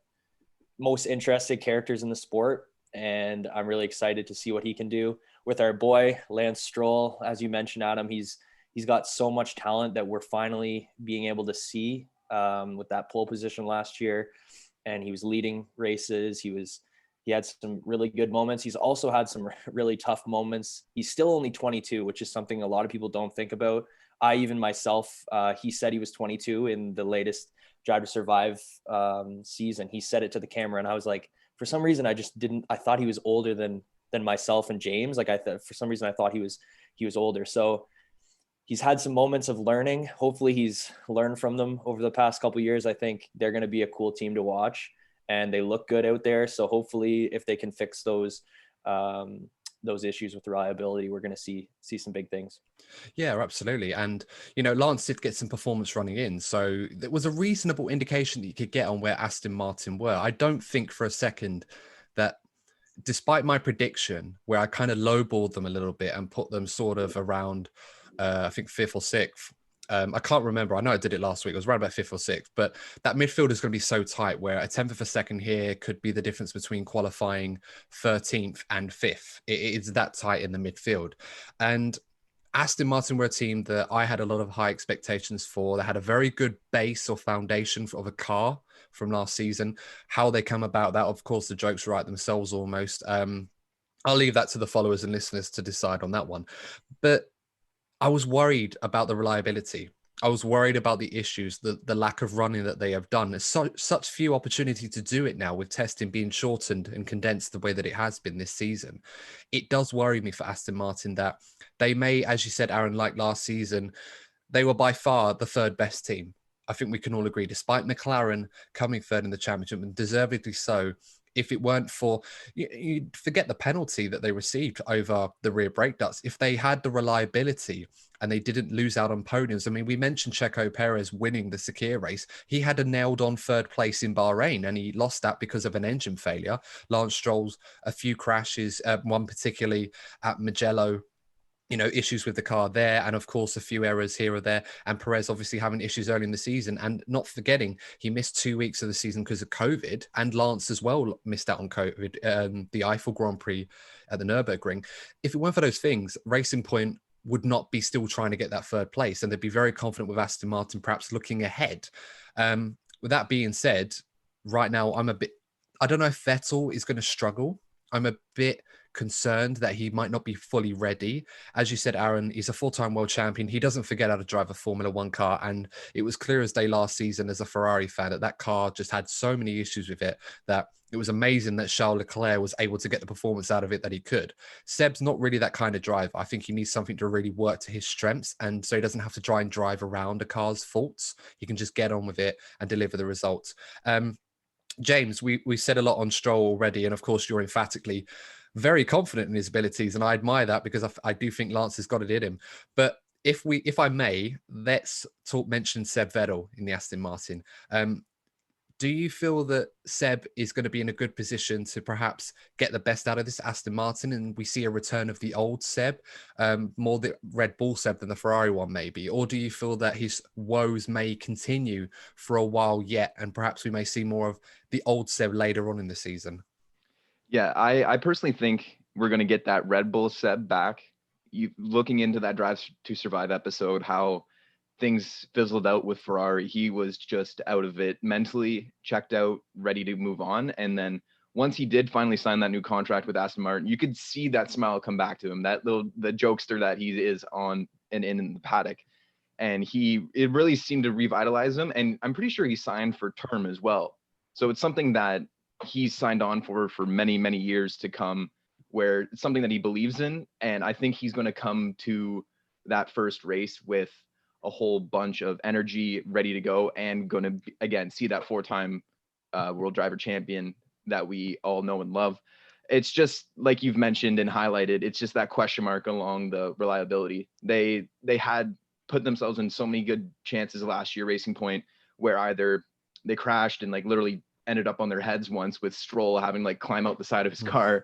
most interested characters in the sport, and I'm really excited to see what he can do with our boy Lance Stroll. As you mentioned, Adam, he's got so much talent that we're finally being able to see with that pole position last year, and he was leading races. He had some really good moments. He's also had some really tough moments. He's still only 22, which is something a lot of people don't think about. Even myself, he said he was 22 in the latest Drive to Survive season. He said it to the camera, and I was like, for some reason, I thought he was older than myself and James. Like for some reason I thought he was older. So he's had some moments of learning. Hopefully he's learned from them over the past couple of years. I think they're going to be a cool team to watch, and they look good out there. So hopefully if they can fix those issues with reliability, we're going to see some big things. Yeah, absolutely. And, you know, Lance did get some performance running in, so there was a reasonable indication that you could get on where Aston Martin were. I don't think for a second that, despite my prediction where I kind of lowballed them a little bit and put them sort of around, I think 5th or 6th, I can't remember. I know I did it last week. It was around about 5th or 6th, but that midfield is going to be so tight where a 10th of a second here could be the difference between qualifying 13th and 5th. It's that tight in the midfield. And Aston Martin were a team that I had a lot of high expectations for. They had a very good base or foundation of a car from last season. How they come about that, of course, the jokes write themselves almost. I'll leave that to the followers and listeners to decide on that one. But I was worried about the reliability. I was worried about the issues, the lack of running that they have done. There's such few opportunities to do it now with testing being shortened and condensed the way that it has been this season. It does worry me for Aston Martin that they may, as you said, Aaron, like last season, they were by far the third best team. I think we can all agree, despite McLaren coming third in the championship, and deservedly so. If it weren't for, you forget the penalty that they received over the rear brake ducts. If they had the reliability and they didn't lose out on podiums. I mean, we mentioned Checo Perez winning the Sakir race. He had a nailed on third place in Bahrain and he lost that because of an engine failure. Lance Stroll's a few crashes, one particularly at Mugello, issues with the car there. And of course, a few errors here or there. And Perez obviously having issues early in the season and not forgetting he missed 2 weeks of the season because of COVID, and Lance as well missed out on COVID, the Eiffel Grand Prix at the Nürburgring. If it weren't for those things, Racing Point would not be still trying to get that third place. And they'd be very confident with Aston Martin, perhaps looking ahead. With that being said, right now, I don't know if Vettel is going to struggle. I'm a bit concerned that he might not be fully ready. As you said, Aaron, he's a full-time world champion. He doesn't forget how to drive a Formula One car. And it was clear as day last season as a Ferrari fan that car just had so many issues with it that it was amazing that Charles Leclerc was able to get the performance out of it that he could. Seb's not really that kind of driver. I think he needs something to really work to his strengths. And so he doesn't have to try and drive around a car's faults. He can just get on with it and deliver the results. James, we said a lot on Stroll already. And of course, you're emphatically very confident in his abilities. And I admire that because I do think Lance has got it in him. But if I may, let's mention Seb Vettel in the Aston Martin. Do you feel that Seb is going to be in a good position to perhaps get the best out of this Aston Martin and we see a return of the old Seb, more the Red Bull Seb than the Ferrari one maybe? Or do you feel that his woes may continue for a while yet and perhaps we may see more of the old Seb later on in the season? Yeah, I personally think we're going to get that Red Bull Seb back. Looking into that Drive to Survive episode, how things fizzled out with Ferrari. He was just out of it, mentally checked out, ready to move on. And then once he did finally sign that new contract with Aston Martin, you could see that smile come back to him, the jokester that he is on and in the paddock. And it really seemed to revitalize him. And I'm pretty sure he signed for term as well. So it's something that he's signed on for many, many years to come, where it's something that he believes in. And I think he's going to come to that first race with a whole bunch of energy, ready to go, and going to, again, see that 4-time world driver champion that we all know and love. It's just like you've mentioned and highlighted, it's just that question mark along the reliability. They had put themselves in so many good chances last year, Racing Point, where either they crashed and like literally ended up on their heads once with Stroll having like climb out the side of his car,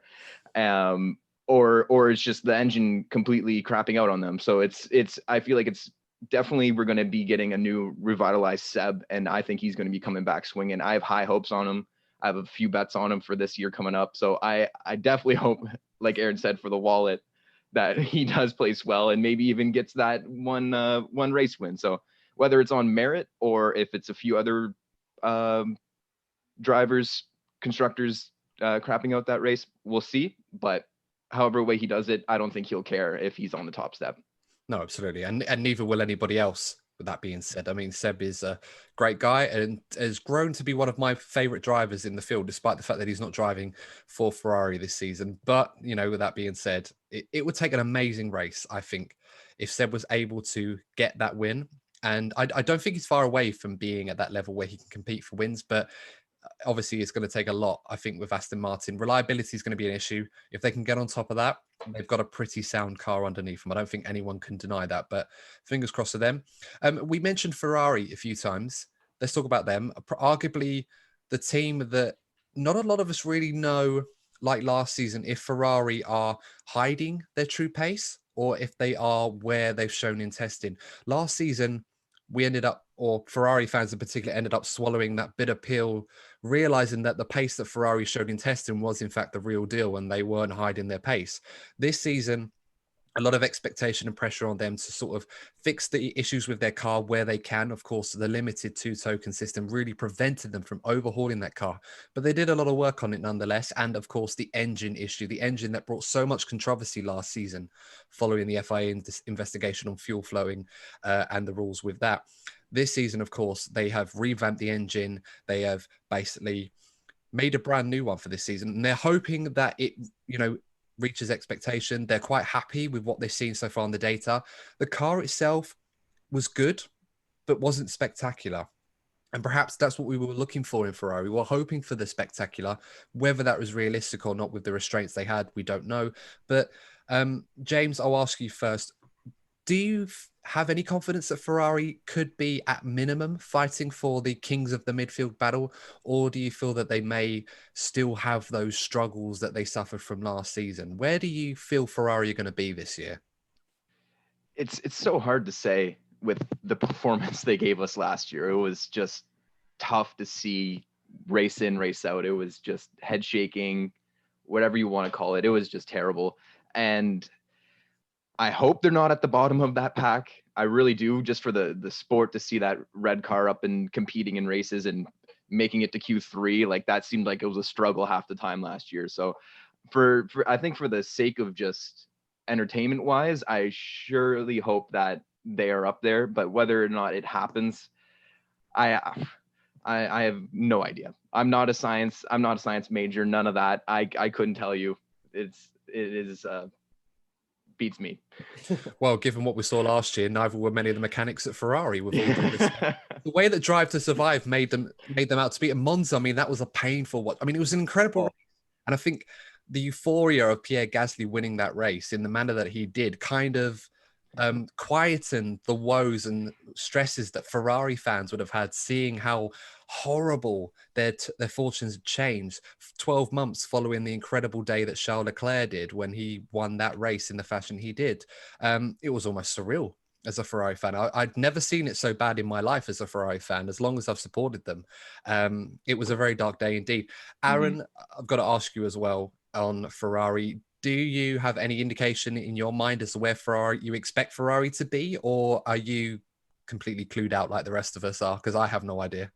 or it's just the engine completely crapping out on them. So I feel like it's definitely, we're going to be getting a new revitalized Seb, and I think he's going to be coming back swinging. I have high hopes on him. I have a few bets on him for this year coming up. So I definitely hope, like Aaron said, for the wallet, that he does place well and maybe even gets that one race win. So whether it's on merit or if it's a few other drivers, constructors crapping out that race, we'll see. But however way he does it, I don't think he'll care if he's on the top step. No, absolutely. And neither will anybody else, with that being said. I mean, Seb is a great guy and has grown to be one of my favorite drivers in the field, despite the fact that he's not driving for Ferrari this season. But, with that being said, it would take an amazing race, I think, if Seb was able to get that win. And I don't think he's far away from being at that level where he can compete for wins, but obviously it's going to take a lot, I think, with Aston Martin. Reliability is going to be an issue. If they can get on top of that, they've got a pretty sound car underneath them. I don't think anyone can deny that, but fingers crossed for them. We mentioned Ferrari a few times. Let's talk about them. Arguably the team that not a lot of us really know, like last season, if Ferrari are hiding their true pace or if they are where they've shown in testing. Last season, we ended up, or Ferrari fans in particular, ended up swallowing that bitter pill, realizing that the pace that Ferrari showed in testing was in fact the real deal and they weren't hiding their pace. This season, a lot of expectation and pressure on them to sort of fix the issues with their car where they can. Of course, the limited two-token system really prevented them from overhauling that car, but they did a lot of work on it nonetheless. And of course, the engine issue, the engine that brought so much controversy last season following the FIA investigation on fuel flowing and the rules with that. This season, of course, they have revamped the engine. They have basically made a brand new one for this season. And they're hoping that it, reaches expectation. They're quite happy with what they've seen so far on the data. The car itself was good, but wasn't spectacular. And perhaps that's what we were looking for in Ferrari. We were hoping for the spectacular. Whether that was realistic or not with the restraints they had, we don't know. But James, I'll ask you first. Do you have any confidence that Ferrari could be at minimum fighting for the kings of the midfield battle? Or do you feel that they may still have those struggles that they suffered from last season? Where do you feel Ferrari are going to be this year? It's so hard to say with the performance they gave us last year. It was just tough to see race in, race out. It was just head shaking, whatever you want to call it. It was just terrible. And I hope they're not at the bottom of that pack. I really do, just for the sport to see that red car up and competing in races and making it to Q3. Like, that seemed like it was a struggle half the time last year. So for I think for the sake of just entertainment wise, I surely hope that they are up there. But whether or not it happens, I have no idea. I'm not a science major, none of that. I couldn't tell you. It is beats me. Well, given what we saw last year, neither were many of the mechanics at Ferrari. With all the way that Drive to Survive made them out to be at Monza. I mean, that was a painful watch. I mean, it was an incredible race. And I think the euphoria of Pierre Gasly winning that race in the manner that he did kind of quietened the woes and stresses that Ferrari fans would have had, seeing how horrible their fortunes had changed 12 months following the incredible day that Charles Leclerc did when he won that race in the fashion he did. It was almost surreal as a Ferrari fan. I'd never seen it so bad in my life as a Ferrari fan, as long as I've supported them. It was a very dark day indeed. Aaron, I've got to ask you as well on Ferrari. Do you have any indication in your mind as to where you expect Ferrari to be, or are you completely clued out like the rest of us are? Because I have no idea.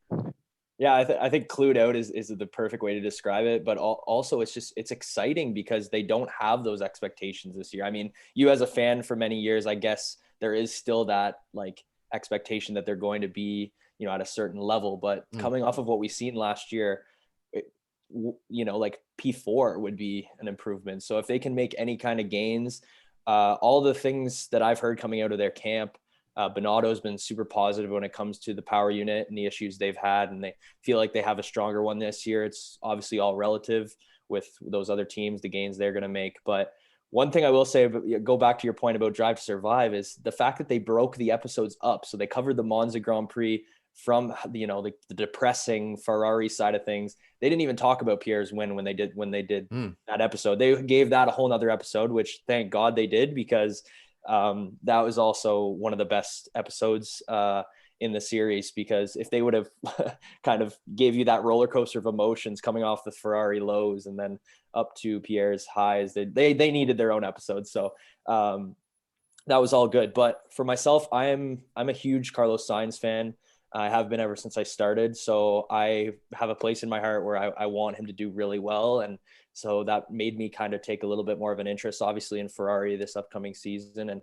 Yeah, I think clued out is the perfect way to describe it. But also, it's exciting because they don't have those expectations this year. I mean, you as a fan for many years, I guess there is still that like expectation that they're going to be, at a certain level. But coming off of what we've seen last year, like P4 would be an improvement. So if they can make any kind of gains, all the things that I've heard coming out of their camp, Binotto's been super positive when it comes to the power unit and the issues they've had, and they feel like they have a stronger one this year. It's obviously all relative with those other teams, the gains they're going to make. But one thing I will say, go back to your point about Drive to Survive, is the fact that they broke the episodes up. So they covered the Monza Grand Prix from the depressing Ferrari side of things. They didn't even talk about Pierre's win when they did that episode. They gave that a whole nother episode, which thank God they did, because that was also one of the best episodes in the series, because if they would have kind of gave you that roller coaster of emotions coming off the Ferrari lows and then up to Pierre's highs, they needed their own episode. So that was all good. But for myself, I'm a huge Carlos Sainz fan. I have been ever since I started. So I have a place in my heart where I want him to do really well. And so that made me kind of take a little bit more of an interest, obviously, in Ferrari this upcoming season. And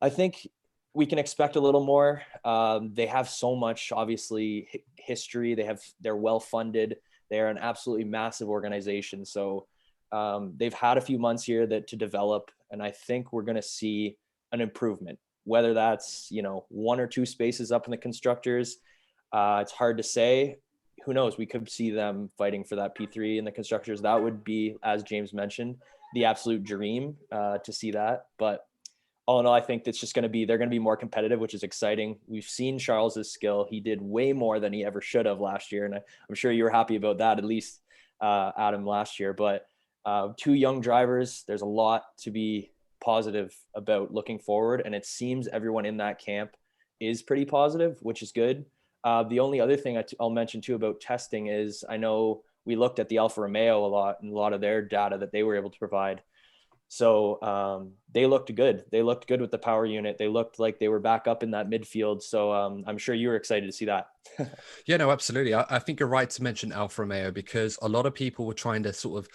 I think we can expect a little more. They have so much, obviously, history. They're well-funded. They're an absolutely massive organization. So they've had a few months here to develop. And I think we're going to see an improvement. Whether that's, one or two spaces up in the constructors, it's hard to say. Who knows? We could see them fighting for that P3 in the constructors. That would be, as James mentioned, the absolute dream to see that. But all in all, I think they're going to be more competitive, which is exciting. We've seen Charles's skill. He did way more than he ever should have last year. And I'm sure you were happy about that, at least Adam, last year. But two young drivers, there's a lot to be positive about looking forward, and it seems everyone in that camp is pretty positive, which is good. The only other thing I'll mention too about testing is I know we looked at the Alfa Romeo a lot and a lot of their data that they were able to provide. So they looked good. They looked good with the power unit. They looked like they were back up in that midfield. So I'm sure you were excited to see that. Yeah, no, absolutely. I think you're right to mention Alfa Romeo, because a lot of people were trying to sort of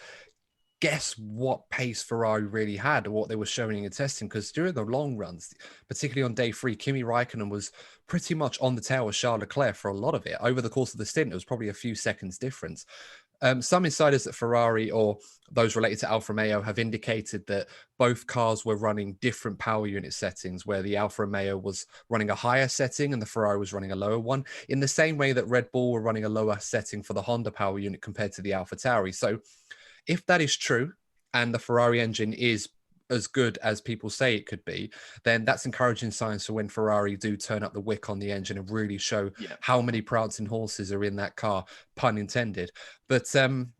guess what pace Ferrari really had or what they were showing in testing, because during the long runs, particularly on day 3, Kimi Raikkonen was pretty much on the tail of Charles Leclerc for a lot of it. Over the course of the stint, it was probably a few seconds difference. Some insiders at Ferrari or those related to Alfa Romeo have indicated that both cars were running different power unit settings, where the Alfa Romeo was running a higher setting and the Ferrari was running a lower one, in the same way that Red Bull were running a lower setting for the Honda power unit compared to the AlphaTauri. So if that is true, and the Ferrari engine is as good as people say it could be, then that's encouraging signs for when Ferrari do turn up the wick on the engine and really show how many prancing horses are in that car, pun intended. But I'm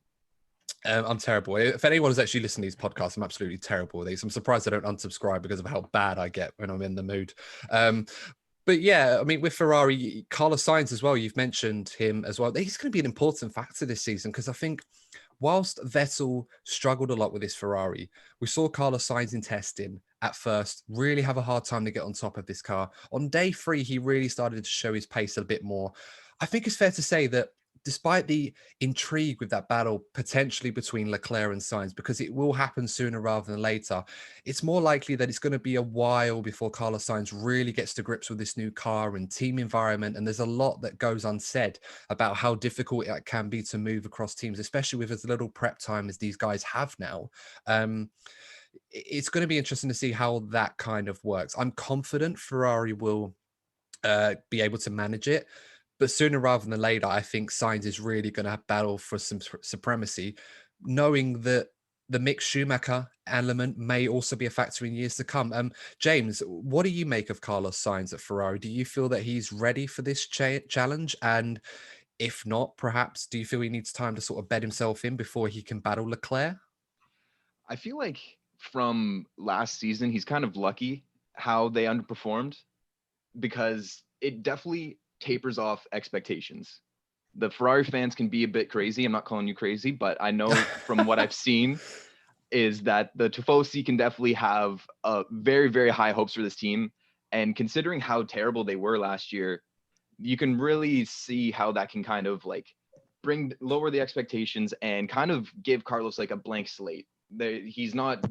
terrible. If anyone's actually listening to these podcasts, I'm absolutely terrible with these. I'm surprised I don't unsubscribe because of how bad I get when I'm in the mood. But yeah, I mean, with Ferrari, Carlos Sainz as well, you've mentioned him as well. He's going to be an important factor this season, because I think whilst Vettel struggled a lot with his Ferrari, we saw Carlos Sainz in testing at first really have a hard time to get on top of this car. On day 3, he really started to show his pace a bit more. I think it's fair to say that despite the intrigue with that battle potentially between Leclerc and Sainz, because it will happen sooner rather than later, it's more likely that it's going to be a while before Carlos Sainz really gets to grips with this new car and team environment. And there's a lot that goes unsaid about how difficult it can be to move across teams, especially with as little prep time as these guys have now. It's going to be interesting to see how that kind of works. I'm confident Ferrari will be able to manage it. But sooner rather than later, I think Sainz is really going to battle for some supremacy, knowing that the Mick Schumacher element may also be a factor in years to come. James, what do you make of Carlos Sainz at Ferrari? Do you feel that he's ready for this challenge? And if not, perhaps, do you feel he needs time to sort of bed himself in before he can battle Leclerc? I feel like from last season, he's kind of lucky how they underperformed, because it definitely tapers off expectations. The Ferrari fans can be a bit crazy. I'm not calling you crazy, but I know from what I've seen is that the Tifosi can definitely have very, very high hopes for this team. And considering how terrible they were last year, you can really see how that can kind of like lower the expectations and kind of give Carlos like a blank slate. He's not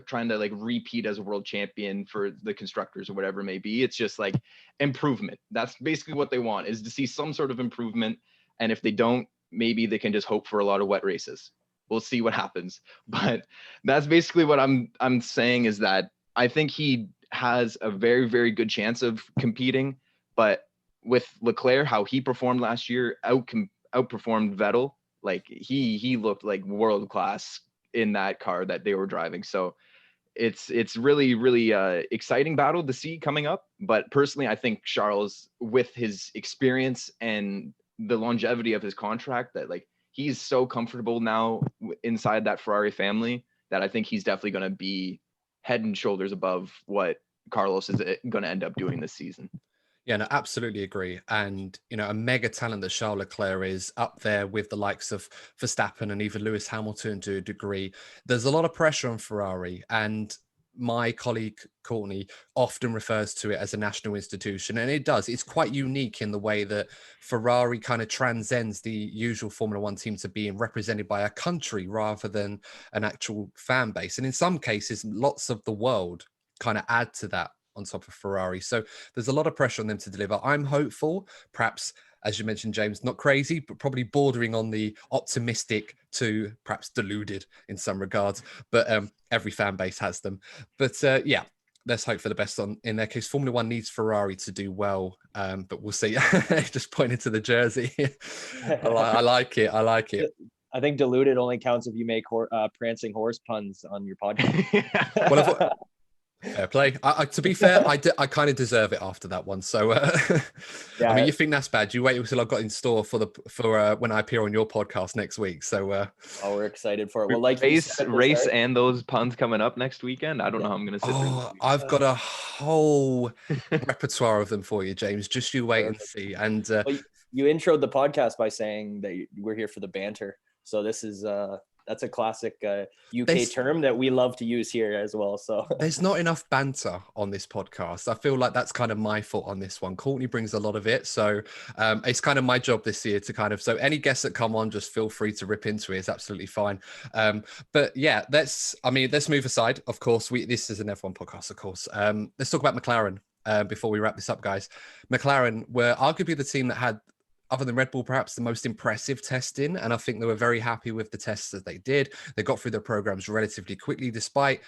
trying to like repeat as a world champion for the constructors or whatever it may be. It's just like improvement. That's basically what they want, is to see some sort of improvement. And if they don't, maybe they can just hope for a lot of wet races. We'll see what happens. But that's basically what I'm saying, is that I think he has a very, very good chance of competing. But with Leclerc, how he performed last year, outperformed Vettel. Like he looked like world class in that car that they were driving. So it's really, really exciting battle to see coming up. But personally, I think Charles, with his experience and the longevity of his contract, that like he's so comfortable now inside that Ferrari family that I think he's definitely going to be head and shoulders above what Carlos is going to end up doing this season. Yeah, no, absolutely agree. And, you know, a mega talent that Charles Leclerc is up there with the likes of Verstappen and even Lewis Hamilton to a degree. There's a lot of pressure on Ferrari, and my colleague Courtney often refers to it as a national institution. And it does. It's quite unique in the way that Ferrari kind of transcends the usual Formula One team to being represented by a country rather than an actual fan base. And in some cases, lots of the world kind of add to that on top of Ferrari. So there's a lot of pressure on them to deliver. I'm hopeful, perhaps, as you mentioned, James, not crazy, but probably bordering on the optimistic to perhaps deluded in some regards. But every fan base has them. But yeah, let's hope for the best in their case. Formula One needs Ferrari to do well, but we'll see. Just pointed to the jersey. I like it. I like it. I think deluded only counts if you make prancing horse puns on your podcast. Well, Fair play. To be fair, I kind of deserve it after that one. So, Yeah. I mean, you think that's bad? You wait until I've got in store for when I appear on your podcast next week. So, oh, we're excited for it. Well, like race and those puns coming up next weekend. I don't know how I'm going to sit through. I've got a whole repertoire of them for you, James. Just you wait and see. And well, you introed the podcast by saying that we're here for the banter. So this is that's a classic UK term that we love to use here as well. So there's not enough banter on this podcast. I feel like that's kind of my fault on this one. Courtney brings a lot of it. So it's kind of my job this year to kind of, so any guests that come on, just feel free to rip into it. It's absolutely fine. But yeah, let's move aside. Of course, this is an F1 podcast, of course. Let's talk about McLaren before we wrap this up, guys. McLaren were arguably the team that had, other than Red Bull, perhaps the most impressive testing. And I think they were very happy with the tests that they did. They got through their programs relatively quickly, despite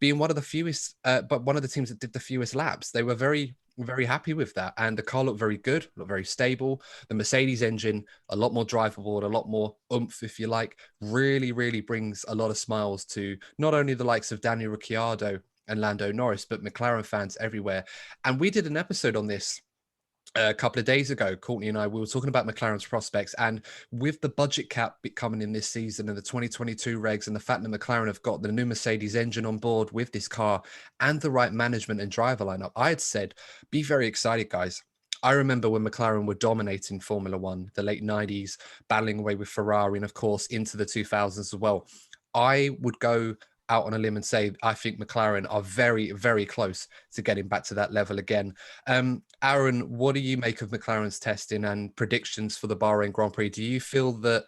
being one of the fewest, but one of the teams that did the fewest laps. They were very, very happy with that. And the car looked very good, looked very stable. The Mercedes engine, a lot more drivable, a lot more oomph, if you like, really, really brings a lot of smiles to not only the likes of Daniel Ricciardo and Lando Norris, but McLaren fans everywhere. And we did an episode on this a couple of days ago. Courtney and we were talking about McLaren's prospects, and with the budget cap coming in this season and the 2022 regs and the fact that McLaren have got the new Mercedes engine on board with this car and the right management and driver lineup, I had said, be very excited, guys. I remember when McLaren were dominating Formula One, the late 90s, battling away with Ferrari, and of course into the 2000s as well. I would go out on a limb and say I think McLaren are very, very close to getting back to that level again. Aaron, what do you make of McLaren's testing and predictions for the Bahrain Grand Prix? Do you feel that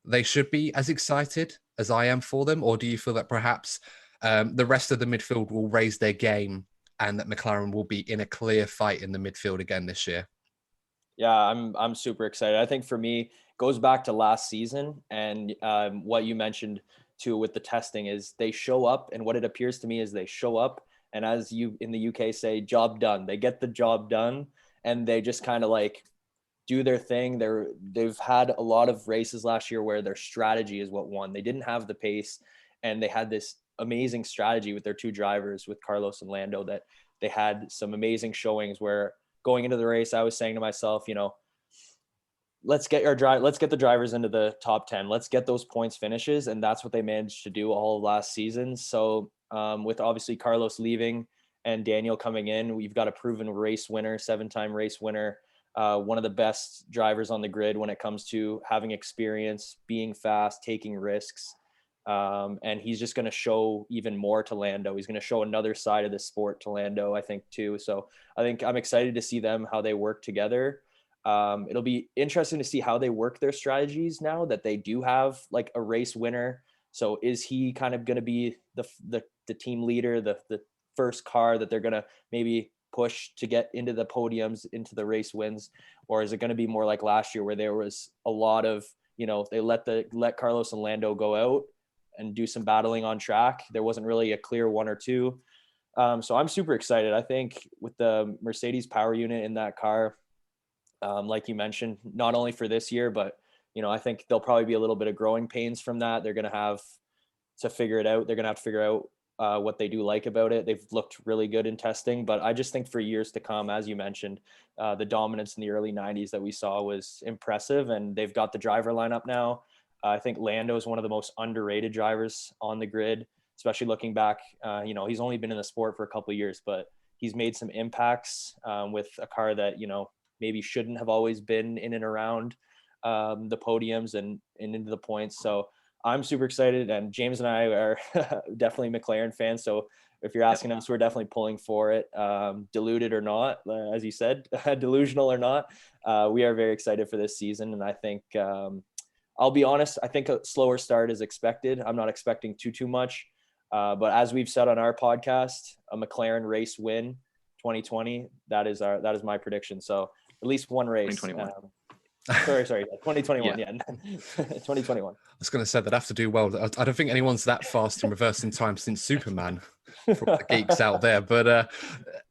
they should be as excited as I am for them, or do you feel that perhaps the rest of the midfield will raise their game and that McLaren will be in a clear fight in the midfield again this year? Yeah, I'm super excited. I think for me, it goes back to last season, and what you mentioned too with the testing is they show up, and what it appears to me is they show up, and as you in the UK say, job done. They get the job done, and they just kind of like do their thing. They've had a lot of races last year where their strategy is what won. They didn't have the pace, and they had this amazing strategy with their two drivers, with Carlos and Lando, that they had some amazing showings where going into the race, I was saying to myself, you know, let's get the drivers into the top 10. Let's get those points finishes. And that's what they managed to do all of last season. So with obviously Carlos leaving and Daniel coming in, we've got a proven race winner, 7-time race winner, one of the best drivers on the grid when it comes to having experience, being fast, taking risks. And he's just going to show even more to Lando. He's going to show another side of the sport to Lando, I think, too. So I think I'm excited to see them, how they work together. It'll be interesting to see how they work their strategies now that they do have like a race winner. So is he kind of going to be the team leader, the first car that they're going to maybe push to get into the podiums, into the race wins? Or is it going to be more like last year where there was a lot of, you know, they let Carlos and Lando go out and do some battling on track. There wasn't really a clear one or two. So I'm super excited. I think with the Mercedes power unit in that car, like you mentioned, not only for this year, but, you know, I think there'll probably be a little bit of growing pains from that. They're going to have to figure it out. They're going to have to figure out what they do like about it. They've looked really good in testing, but I just think for years to come, as you mentioned, the dominance in the early 90s that we saw was impressive, and they've got the driver lineup now. I think Lando is one of the most underrated drivers on the grid, especially looking back. You know, he's only been in the sport for a couple of years, but he's made some impacts with a car that, you know, maybe shouldn't have always been in and around the podiums and into the points. So I'm super excited, and James and I are definitely McLaren fans. So if you're asking us, we're definitely pulling for it, deluded or not, as you said, delusional or not. We are very excited for this season, and I think I'll be honest, I think a slower start is expected. I'm not expecting too much. But as we've said on our podcast, a McLaren race win 2020, that is my prediction. So at least one race. 2021. Sorry, 2021. Yeah, 2021. I was going to say they'd have to do well. I don't think anyone's that fast in reversing time since Superman, for all the geeks out there. But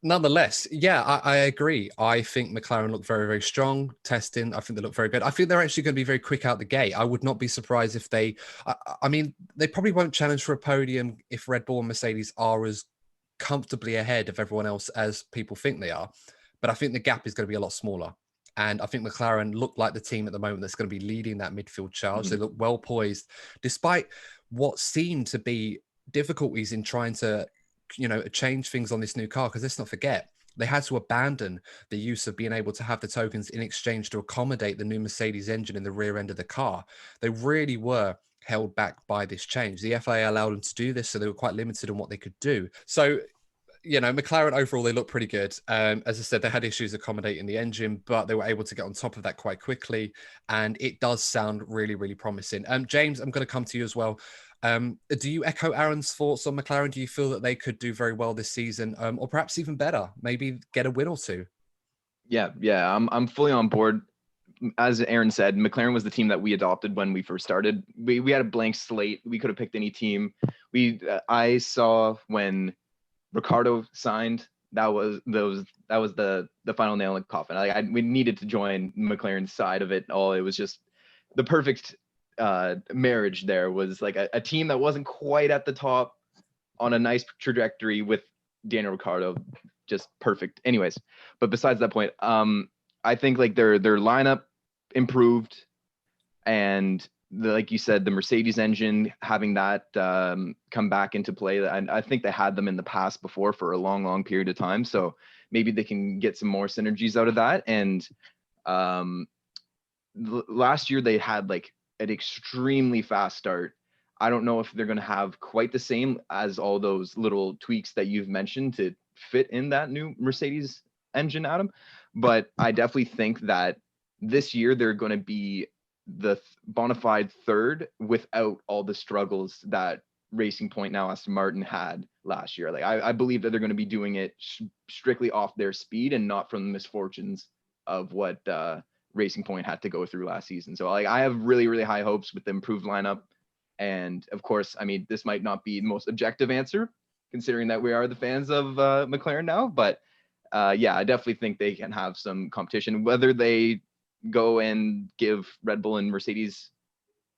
nonetheless, yeah, I agree. I think McLaren look very, very strong. Testing, I think they look very good. I think they're actually going to be very quick out the gate. I would not be surprised if they, I mean, they probably won't challenge for a podium if Red Bull and Mercedes are as comfortably ahead of everyone else as people think they are. But I think the gap is going to be a lot smaller. And I think McLaren look like the team at the moment that's going to be leading that midfield charge. They look well poised, despite what seemed to be difficulties in trying to, change things on this new car. Because let's not forget, they had to abandon the use of being able to have the tokens in exchange to accommodate the new Mercedes engine in the rear end of the car. They really were held back by this change. The FIA allowed them to do this, so they were quite limited on what they could do. So, McLaren overall, they look pretty good. As I said, they had issues accommodating the engine, but they were able to get on top of that quite quickly. And it does sound really, really promising. James, I'm going to come to you as well. Do you echo Aaron's thoughts on McLaren? Do you feel that they could do very well this season, or perhaps even better, maybe get a win or two? Yeah, I'm fully on board. As Aaron said, McLaren was the team that we adopted when we first started. We had a blank slate. We could have picked any team. I saw when Ricciardo signed, that was the final nail in the coffin. We needed to join McLaren's side of it all. It was just the perfect marriage. There was like a team that wasn't quite at the top on a nice trajectory with Daniel Ricciardo, just perfect. Anyways, but besides that point, I think like their lineup improved, and like you said, the Mercedes engine, having that come back into play. And I think they had them in the past before for a long period of time. So maybe they can get some more synergies out of that. And last year they had like an extremely fast start. I don't know if they're going to have quite the same as all those little tweaks that you've mentioned to fit in that new Mercedes engine, Adam. But I definitely think that this year they're going to be the bona fide third without all the struggles that Racing Point, now Aston Martin, had last year. Like I believe that they're going to be doing it strictly off their speed and not from the misfortunes of what Racing Point had to go through last season. So like I have really high hopes with the improved lineup. And of course, I mean, this might not be the most objective answer considering that we are the fans of McLaren now, but yeah, I definitely think they can have some competition. Whether they go and give Red Bull and Mercedes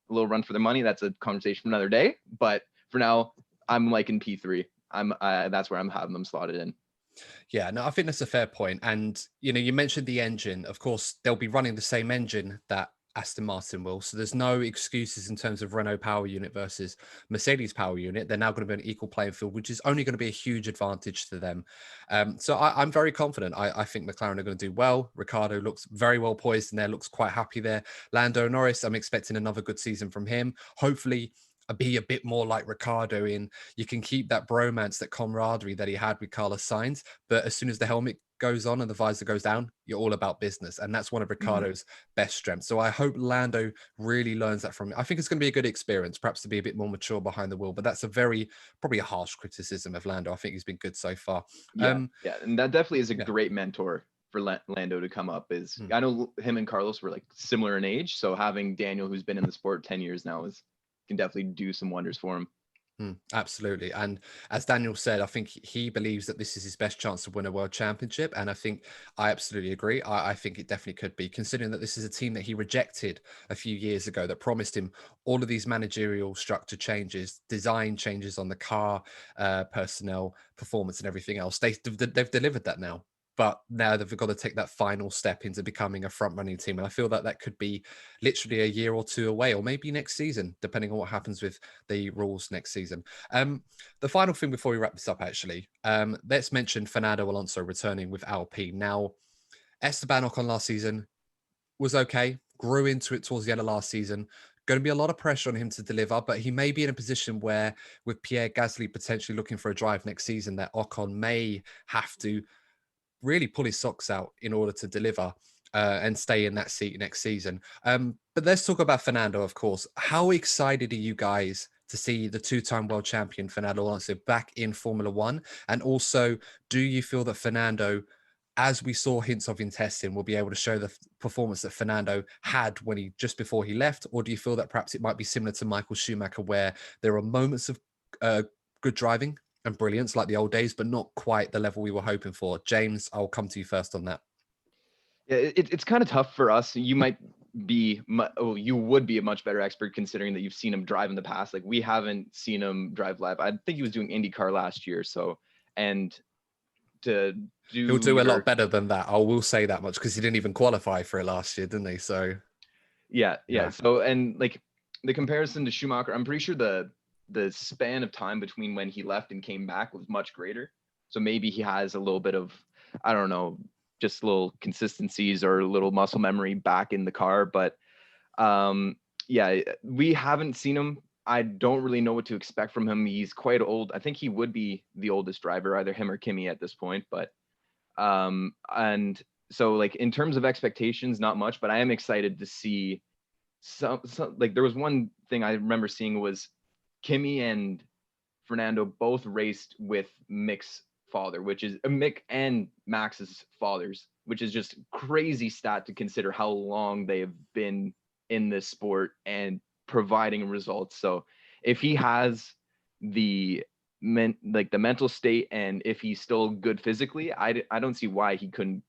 a little run for their money, that's a conversation for another day. But for now, I'm liking P3. That's where I'm having them slotted in. Yeah, no, I think that's a fair point. And, you mentioned the engine. Of course, they'll be running the same engine that Aston Martin will. So there's no excuses in terms of Renault power unit versus Mercedes power unit. They're now going to be an equal playing field, which is only going to be a huge advantage to them. So I'm very confident. I think McLaren are going to do well. Ricciardo looks very well poised and there, looks quite happy there. Lando Norris, I'm expecting another good season from him. Hopefully, be a bit more like Ricciardo in you can keep that bromance, that camaraderie that he had with Carlos Sainz, but as soon as the helmet goes on and the visor goes down, you're all about business, and that's one of Ricciardo's best strengths. So I hope Lando really learns that from him. I think it's going to be a good experience, perhaps to be a bit more mature behind the wheel, but that's probably a harsh criticism of Lando. I think he's been good so far. Yeah, and that definitely is a great mentor for Lando to come up. I know him and Carlos were like similar in age, so having Daniel, who's been in the sport 10 years now, can definitely do some wonders for him. Absolutely. And as Daniel said, I think he believes that this is his best chance to win a world championship. And I absolutely agree. I think it definitely could be, considering that this is a team that he rejected a few years ago that promised him all of these managerial structure changes, design changes on the car, personnel, performance and everything else. They've delivered that now. But now they've got to take that final step into becoming a front-running team. And I feel that could be literally a year or two away, or maybe next season, depending on what happens with the rules next season. The final thing before we wrap this up, actually, let's mention Fernando Alonso returning with Alpine. Now, Esteban Ocon last season was okay, grew into it towards the end of last season. Going to be a lot of pressure on him to deliver, but he may be in a position where, with Pierre Gasly potentially looking for a drive next season, that Ocon may have to really pull his socks out in order to deliver and stay in that seat next season. But let's talk about Fernando, of course. How excited are you guys to see the two-time world champion Fernando Alonso back in Formula One? And also, do you feel that Fernando, as we saw hints of in testing, will be able to show the performance that Fernando had just before he left? Or do you feel that perhaps it might be similar to Michael Schumacher, where there are moments of good driving and brilliance like the old days, but not quite the level we were hoping for? James, I'll come to you first on that. Yeah, it's kind of tough for us. You would be a much better expert considering that you've seen him drive in the past. Like we haven't seen him drive live. I think he was doing IndyCar last year, so and to do. He'll do a lot better than that. I will say that much, because he didn't even qualify for it last year, didn't he? So yeah. So, and like the comparison to Schumacher, I'm pretty sure the span of time between when he left and came back was much greater. So maybe he has a little bit of, I don't know, just little consistencies or a little muscle memory back in the car. But yeah, we haven't seen him. I don't really know what to expect from him. He's quite old. I think he would be the oldest driver, either him or Kimi at this point. But and so like in terms of expectations, not much, but I am excited to see some like there was one thing I remember seeing was Kimi and Fernando both raced with Mick's father, which is Mick and Max's fathers, which is just crazy stat to consider how long they have been in this sport and providing results. So if he has the mental state, and if he's still good physically, I don't see why he couldn't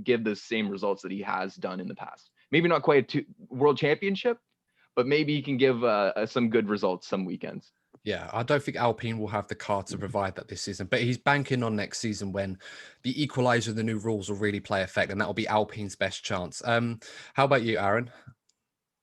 give the same results that he has done in the past. Maybe not quite a world championship, but maybe he can give some good results some weekends. Yeah, I don't think Alpine will have the car to provide that this season, but he's banking on next season when the equalizer, the new rules will really play effect, and that will be Alpine's best chance. How about you, Aaron?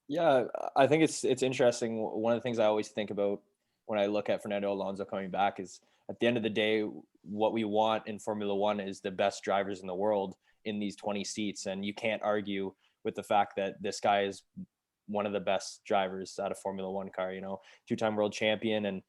Yeah, I think it's interesting. One of the things I always think about when I look at Fernando Alonso coming back is, at the end of the day, what we want in Formula One is the best drivers in the world in these 20 seats. And you can't argue with the fact that this guy is one of the best drivers out of Formula One car, you know, 2-time world champion and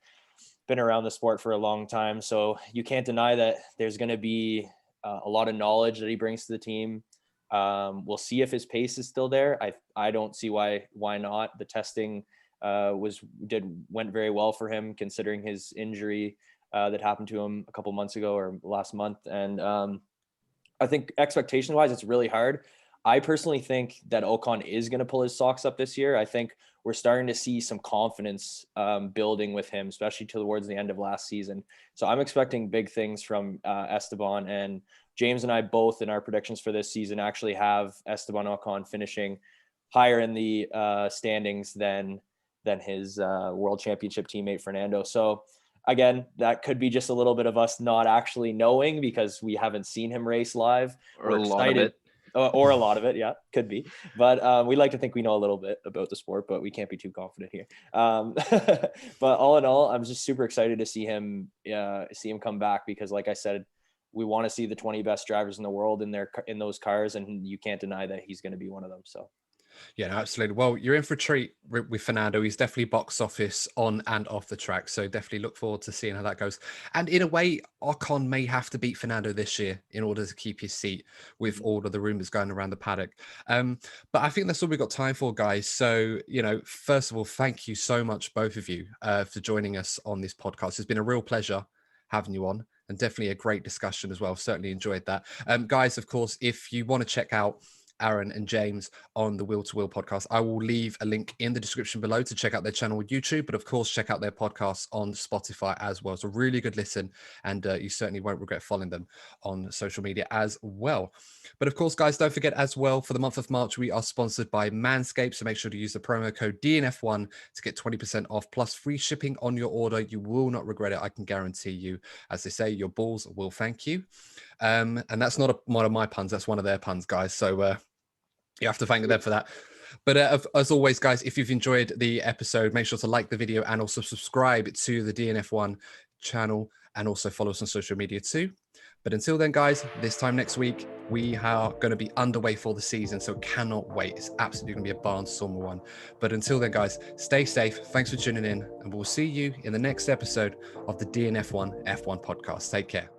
been around the sport for a long time. So you can't deny that there's going to be a lot of knowledge that he brings to the team. We'll see if his pace is still there. I don't see why not. The testing went very well for him, considering his injury that happened to him a couple months ago or last month. And I think expectation wise, it's really hard. I personally think that Ocon is going to pull his socks up this year. I think we're starting to see some confidence building with him, especially towards the end of last season. So I'm expecting big things from Esteban, and James and I both in our predictions for this season actually have Esteban Ocon finishing higher in the standings than his world championship teammate Fernando. So again, that could be just a little bit of us not actually knowing because we haven't seen him race live. We're excited. Or a lot of it, yeah, could be. But we like to think we know a little bit about the sport, but we can't be too confident here. But all in all, I'm just super excited to see him come back, because like I said, we want to see the 20 best drivers in the world in those cars, and you can't deny that he's going to be one of them. So. Yeah, no, absolutely. Well, you're in for a treat with Fernando. He's definitely box office on and off the track. So definitely look forward to seeing how that goes. And in a way, Ocon may have to beat Fernando this year in order to keep his seat, with all of the rumors going around the paddock. But I think that's all we've got time for, guys. So, first of all, thank you so much, both of you, for joining us on this podcast. It's been a real pleasure having you on, and definitely a great discussion as well. Certainly enjoyed that. Guys, of course, if you want to check out Aaron and James on the WheeltoWheel podcast, I will leave a link in the description below to check out their channel on YouTube, but of course check out their podcasts on Spotify as well. It's a really good listen, and you certainly won't regret following them on social media as well. But of course, guys, don't forget as well, for the month of March, we are sponsored by Manscaped, so make sure to use the promo code DNF1 to get 20% off plus free shipping on your order. You will not regret it, I can guarantee you. As they say, your balls will thank you. And that's not one of my puns, that's one of their puns, guys. So you have to thank them for that. But as always, guys, if you've enjoyed the episode, make sure to like the video and also subscribe to the DNF1 channel, and also follow us on social media too. But until then, guys, this time next week, we are going to be underway for the season, so cannot wait. It's absolutely going to be a barnstormer one. But until then, guys, stay safe. Thanks for tuning in, and we'll see you in the next episode of the DNF1 F1 podcast. Take care.